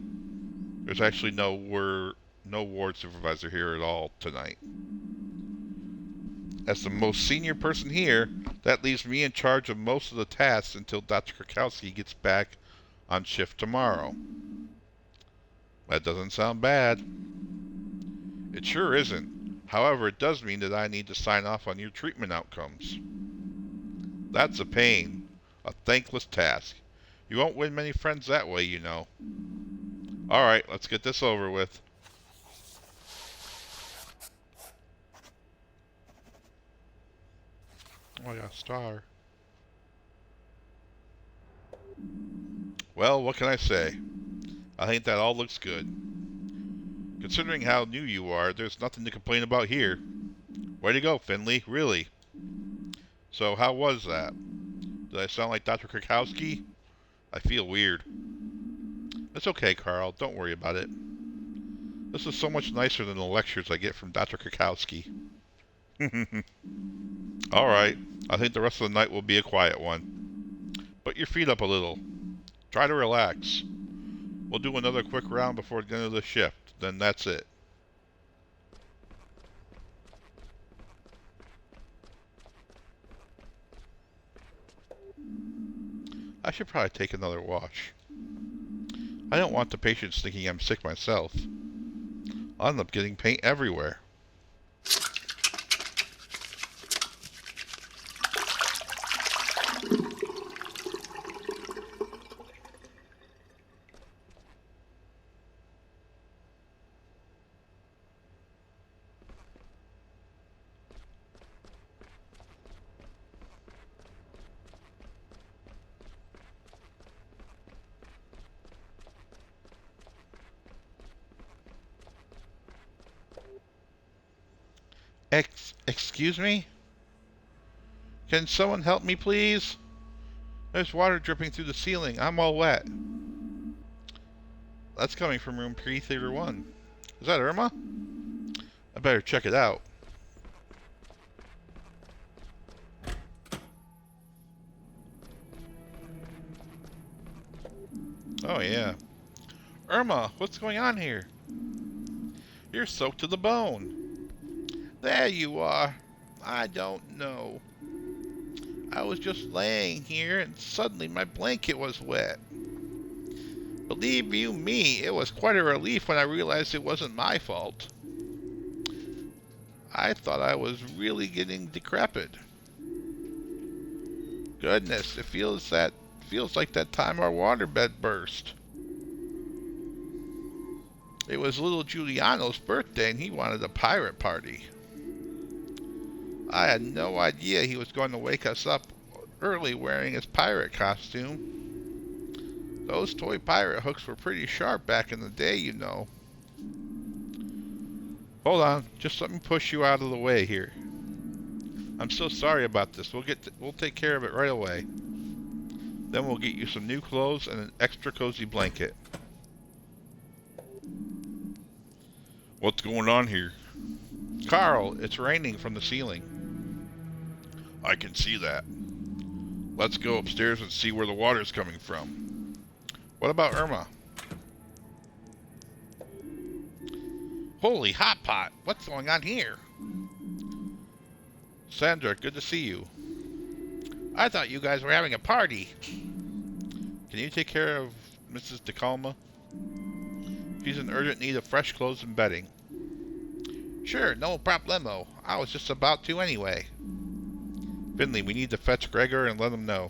there's actually no ward supervisor here at all tonight. As the most senior person here, that leaves me in charge of most of the tasks until Dr. Kurkowski gets back on shift tomorrow. That doesn't sound bad. It sure isn't. However, it does mean that I need to sign off on your treatment outcomes. That's a pain. A thankless task. You won't win many friends that way, you know. Alright, let's get this over with. Oh, I got a star. Well, what can I say? I think that all looks good. Considering how new you are, there's nothing to complain about here. Way to go, Finley, really. So, how was that? Did I sound like Dr. Krakowski? I feel weird. It's okay, Carl. Don't worry about it. This is so much nicer than the lectures I get from Dr. Krakowski. Alright, I think the rest of the night will be a quiet one. Put your feet up a little. Try to relax. We'll do another quick round before the end of the shift. Then that's it. I should probably take another wash. I don't want the patients thinking I'm sick myself. I'll end up getting paint everywhere. Excuse me? Can someone help me, please? There's water dripping through the ceiling. I'm all wet. That's coming from room P-Theater 1. Is that Irma? I better check it out. Oh, yeah. Irma, what's going on here? You're soaked to the bone. There you are. I don't know. I was just laying here and suddenly my blanket was wet. Believe you me, it was quite a relief when I realized it wasn't my fault. I thought I was really getting decrepit. Goodness, it feels like that time our waterbed burst. It was little Giuliano's birthday and he wanted a pirate party. I had no idea he was going to wake us up early wearing his pirate costume. Those toy pirate hooks were pretty sharp back in the day, you know. Hold on, just let me push you out of the way here. I'm so sorry about this. We'll take care of it right away. Then we'll get you some new clothes and an extra cozy blanket. What's going on here? Carl, it's raining from the ceiling. I can see that. Let's go upstairs and see where the water's coming from. What about Irma? Holy hot pot! What's going on here? Sandra, good to see you. I thought you guys were having a party. Can you take care of Mrs. DeCalma? She's in urgent need of fresh clothes and bedding. Sure, no problemo. I was just about to anyway. Finley, we need to fetch Gregor and let him know.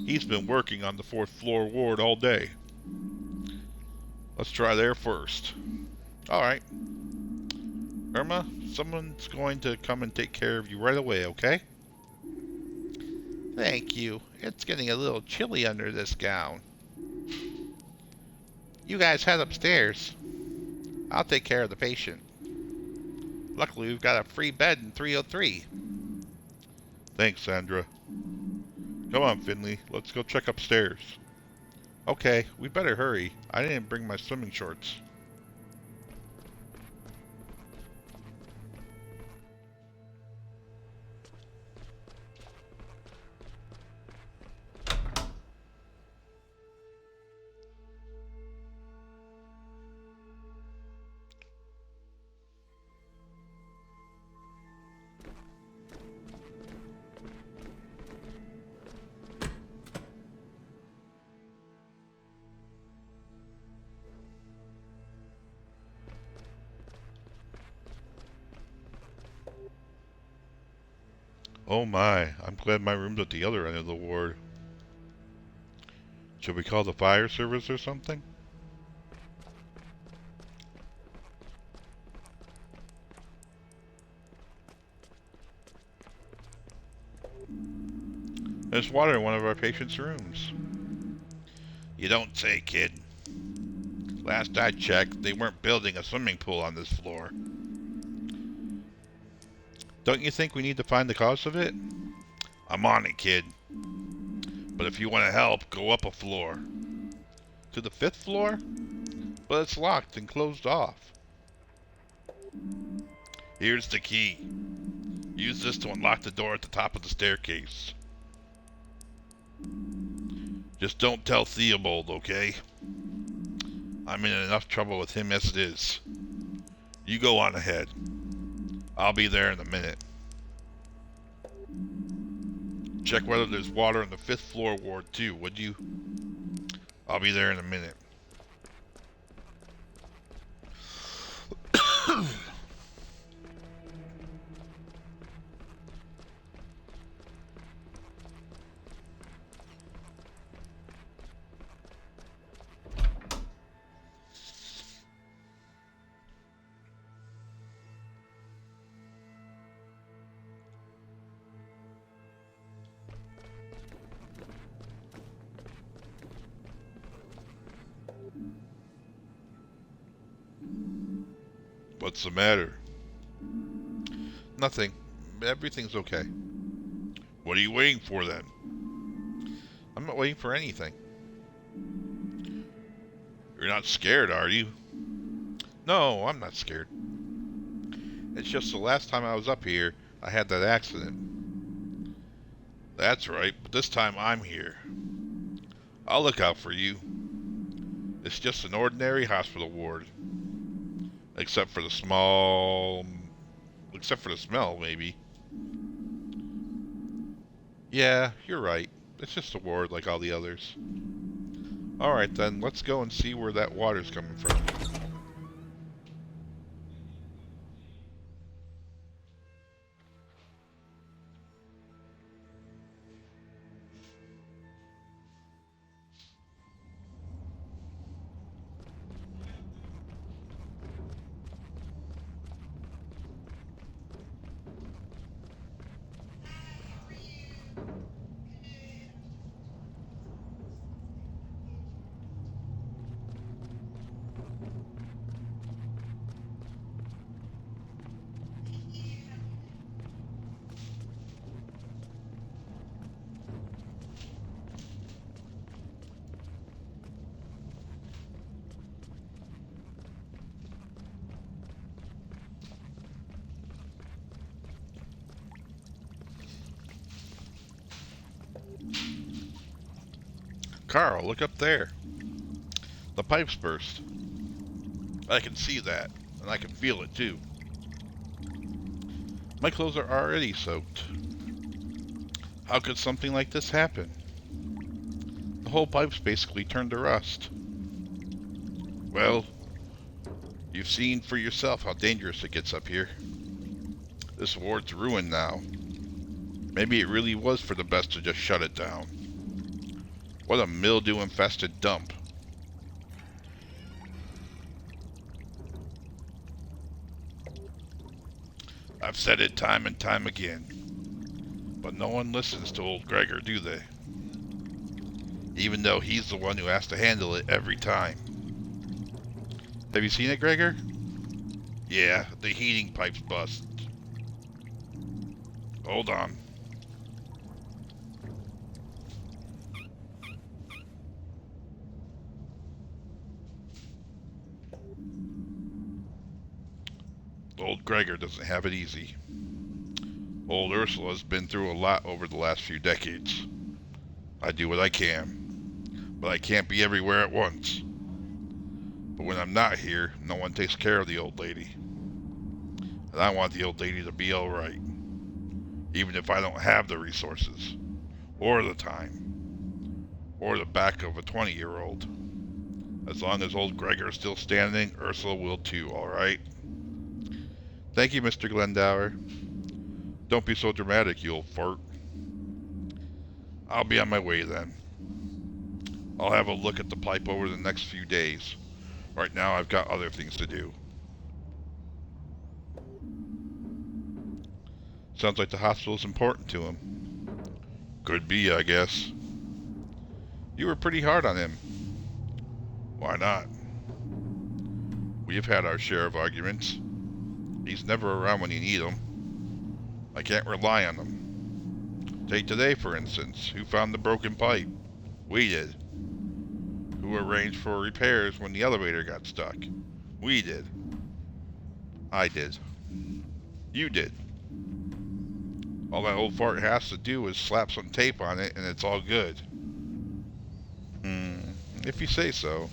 He's been working on the fourth floor ward all day. Let's try there first. Alright. Irma, someone's going to come and take care of you right away, okay? Thank you. It's getting a little chilly under this gown. You guys head upstairs. I'll take care of the patient. Luckily, we've got a free bed in 303. Thanks, Sandra. Come on, Finley. Let's go check upstairs. Okay, we better hurry. I didn't bring my swimming shorts. Oh my, I'm glad my room's at the other end of the ward. Should we call the fire service or something? There's water in one of our patients' rooms. You don't say, kid. Last I checked, they weren't building a swimming pool on this floor. Don't you think we need to find the cause of it? I'm on it, kid. But if you want to help, go up a floor. To the 5th floor? But it's locked and closed off. Here's the key. Use this to unlock the door at the top of the staircase. Just don't tell Theobald, okay? I'm in enough trouble with him as it is. You go on ahead. I'll be there in a minute. Check whether there's water in the 5th floor ward too, would you? I'll be there in a minute. What's the matter? Nothing. Everything's okay. What are you waiting for then? I'm not waiting for anything. You're not scared, are you? No, I'm not scared. It's just the last time I was up here, I had that accident. That's right, but this time I'm here. I'll look out for you. It's just an ordinary hospital ward. Except for the smell, maybe. Yeah, you're right. It's just a ward like all the others. Alright then, let's go and see where that water's coming from. Carl, look up there. The pipes burst. I can see that, and I can feel it too. My clothes are already soaked. How could something like this happen? The whole pipe's basically turned to rust. Well, you've seen for yourself how dangerous it gets up here. This ward's ruined now. Maybe it really was for the best to just shut it down. What a mildew-infested dump. I've said it time and time again, but no one listens to old Gregor, do they? Even though he's the one who has to handle it every time. Have you seen it, Gregor? Yeah, the heating pipe's bust. Hold on. Old Gregor doesn't have it easy. Old Ursula's been through a lot over the last few decades. I do what I can, but I can't be everywhere at once. But when I'm not here, no one takes care of the old lady. And I want the old lady to be alright, even if I don't have the resources, or the time, or the back of a 20-year-old. As long as old Gregor's still standing, Ursula will too, alright? Thank you, Mr. Glendower. Don't be so dramatic, you old fart. I'll be on my way then. I'll have a look at the pipe over the next few days. Right now I've got other things to do. Sounds like the hospital's important to him. Could be, I guess. You were pretty hard on him. Why not? We've had our share of arguments. He's never around when you need him. I can't rely on him. Take today, for instance. Who found the broken pipe? We did. Who arranged for repairs when the elevator got stuck? We did. I did. You did. All that old fart has to do is slap some tape on it and it's all good. If you say so.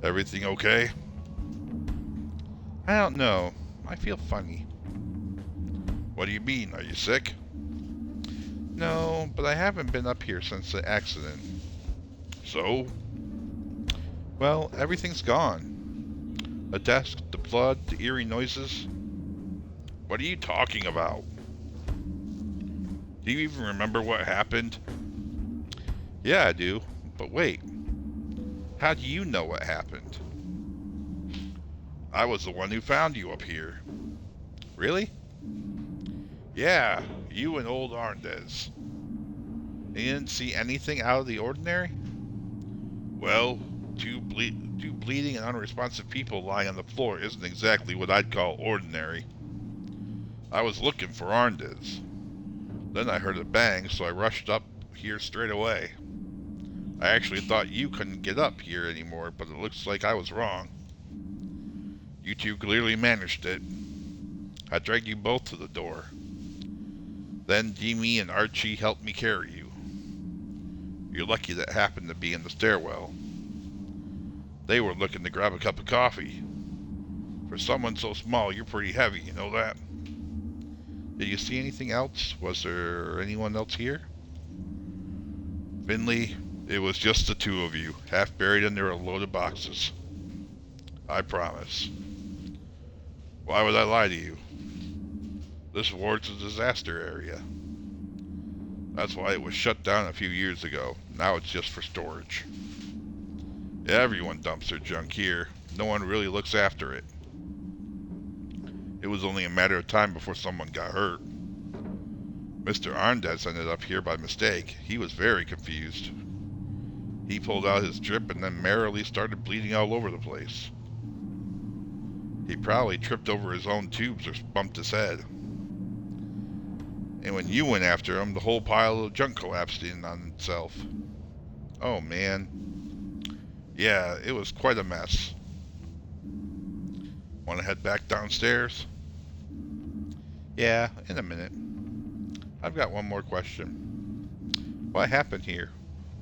Everything okay? I don't know. I feel funny. What do you mean? Are you sick? No, but I haven't been up here since the accident. So? Well, everything's gone. The desk, the blood, the eerie noises. What are you talking about? Do you even remember what happened? Yeah, I do. But wait. How do you know what happened? I was the one who found you up here. Really? Yeah, you and old Arndez. You didn't see anything out of the ordinary? Well, two bleeding and unresponsive people lying on the floor isn't exactly what I'd call ordinary. I was looking for Arndez. Then I heard a bang, so I rushed up here straight away. I actually thought you couldn't get up here anymore, but it looks like I was wrong. You two clearly managed it. I dragged you both to the door. Then Demi and Archie helped me carry you. You're lucky that happened to be in the stairwell. They were looking to grab a cup of coffee. For someone so small, you're pretty heavy, you know that? Did you see anything else? Was there anyone else here? Finley, it was just the two of you, half buried under a load of boxes. I promise. Why would I lie to you? This ward's a disaster area. That's why it was shut down a few years ago. Now it's just for storage. Everyone dumps their junk here. No one really looks after it. It was only a matter of time before someone got hurt. Mr. Arndez ended up here by mistake. He was very confused. He pulled out his drip and then merrily started bleeding all over the place. He probably tripped over his own tubes or bumped his head. And when you went after him, the whole pile of junk collapsed in on itself. Oh man. Yeah, it was quite a mess. Want to head back downstairs? Yeah, in a minute. I've got one more question. What happened here?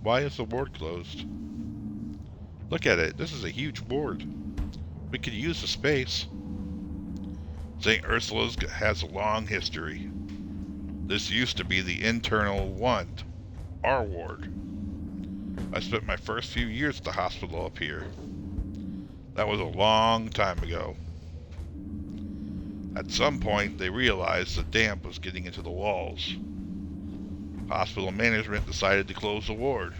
Why is the ward closed? Look at it. This is a huge ward. We could use the space. St. Ursula's has a long history. This used to be the internal one, our ward. I spent my first few years at the hospital up here. That was a long time ago. At some point, they realized the damp was getting into the walls. Hospital management decided to close the ward.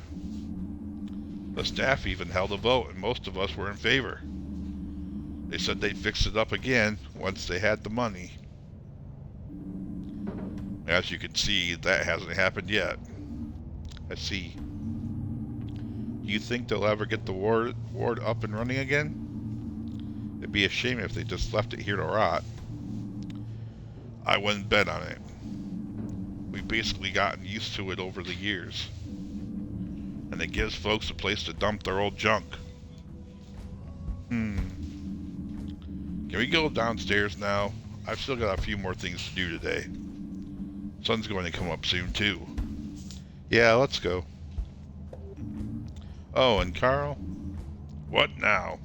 The staff even held a vote, and most of us were in favor. They said they'd fix it up again once they had the money. As you can see, that hasn't happened yet. Let's see. Do you think they'll ever get the ward up and running again? It'd be a shame if they just left it here to rot. I wouldn't bet on it. We've basically gotten used to it over the years. And it gives folks a place to dump their old junk. Can we go downstairs now? I've still got a few more things to do today. Sun's going to come up soon too. Yeah, let's go. Oh, and Carl? What now?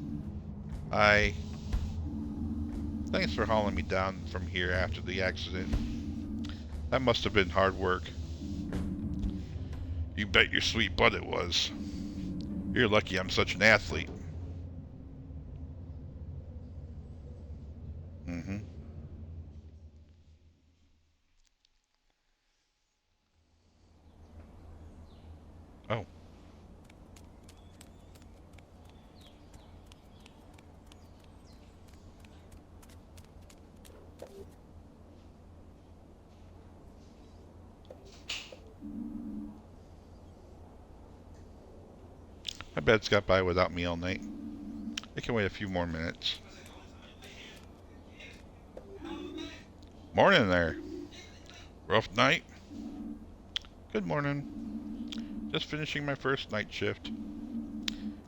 Thanks for hauling me down from here after the accident. That must have been hard work. You bet your sweet butt it was. You're lucky I'm such an athlete. Oh. I bet it's got by without me all night. I can wait a few more minutes. Morning there. Rough night? Good morning. Just finishing my first night shift.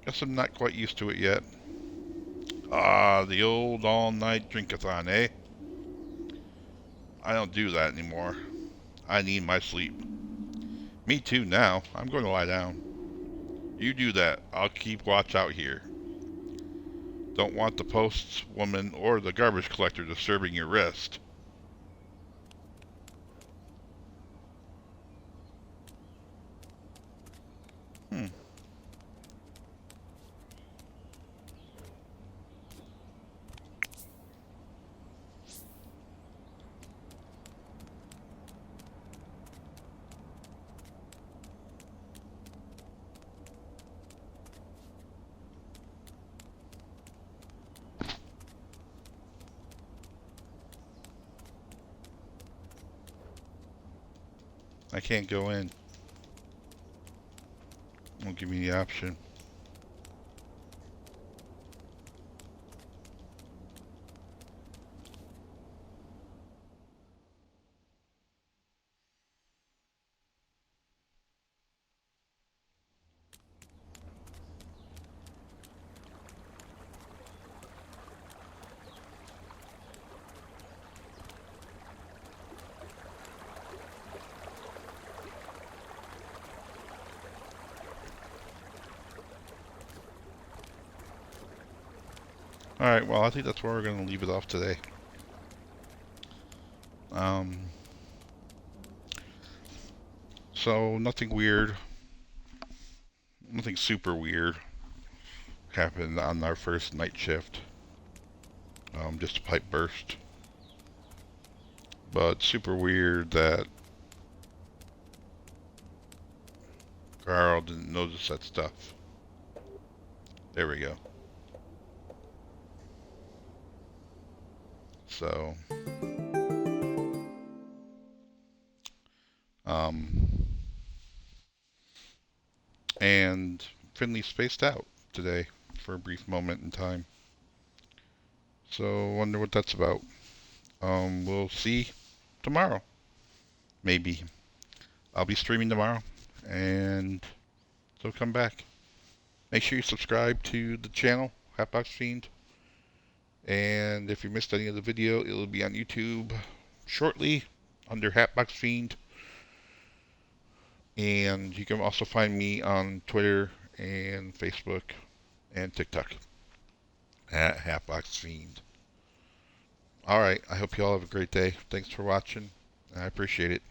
Guess I'm not quite used to it yet. Ah, the old all-night drink-a-thon, eh? I don't do that anymore. I need my sleep. Me too now. I'm going to lie down. You do that. I'll keep watch out here. Don't want the postwoman or the garbage collector disturbing your rest. I can't go in. Won't give me the option. Alright, well, I think that's where we're going to leave it off today. So, nothing weird. Nothing super weird happened on our first night shift. Just a pipe burst. But super weird that Carl didn't notice that stuff. There we go. So, and Finley spaced out today for a brief moment in time. So, wonder what that's about. We'll see tomorrow. Maybe. I'll be streaming tomorrow, and so come back. Make sure you subscribe to the channel, Hatbox Fiend. And if you missed any of the video, it will be on YouTube shortly under Hatbox Fiend. And you can also find me on Twitter and Facebook and TikTok at Hatbox Fiend. Alright, I hope you all have a great day. Thanks for watching. I appreciate it.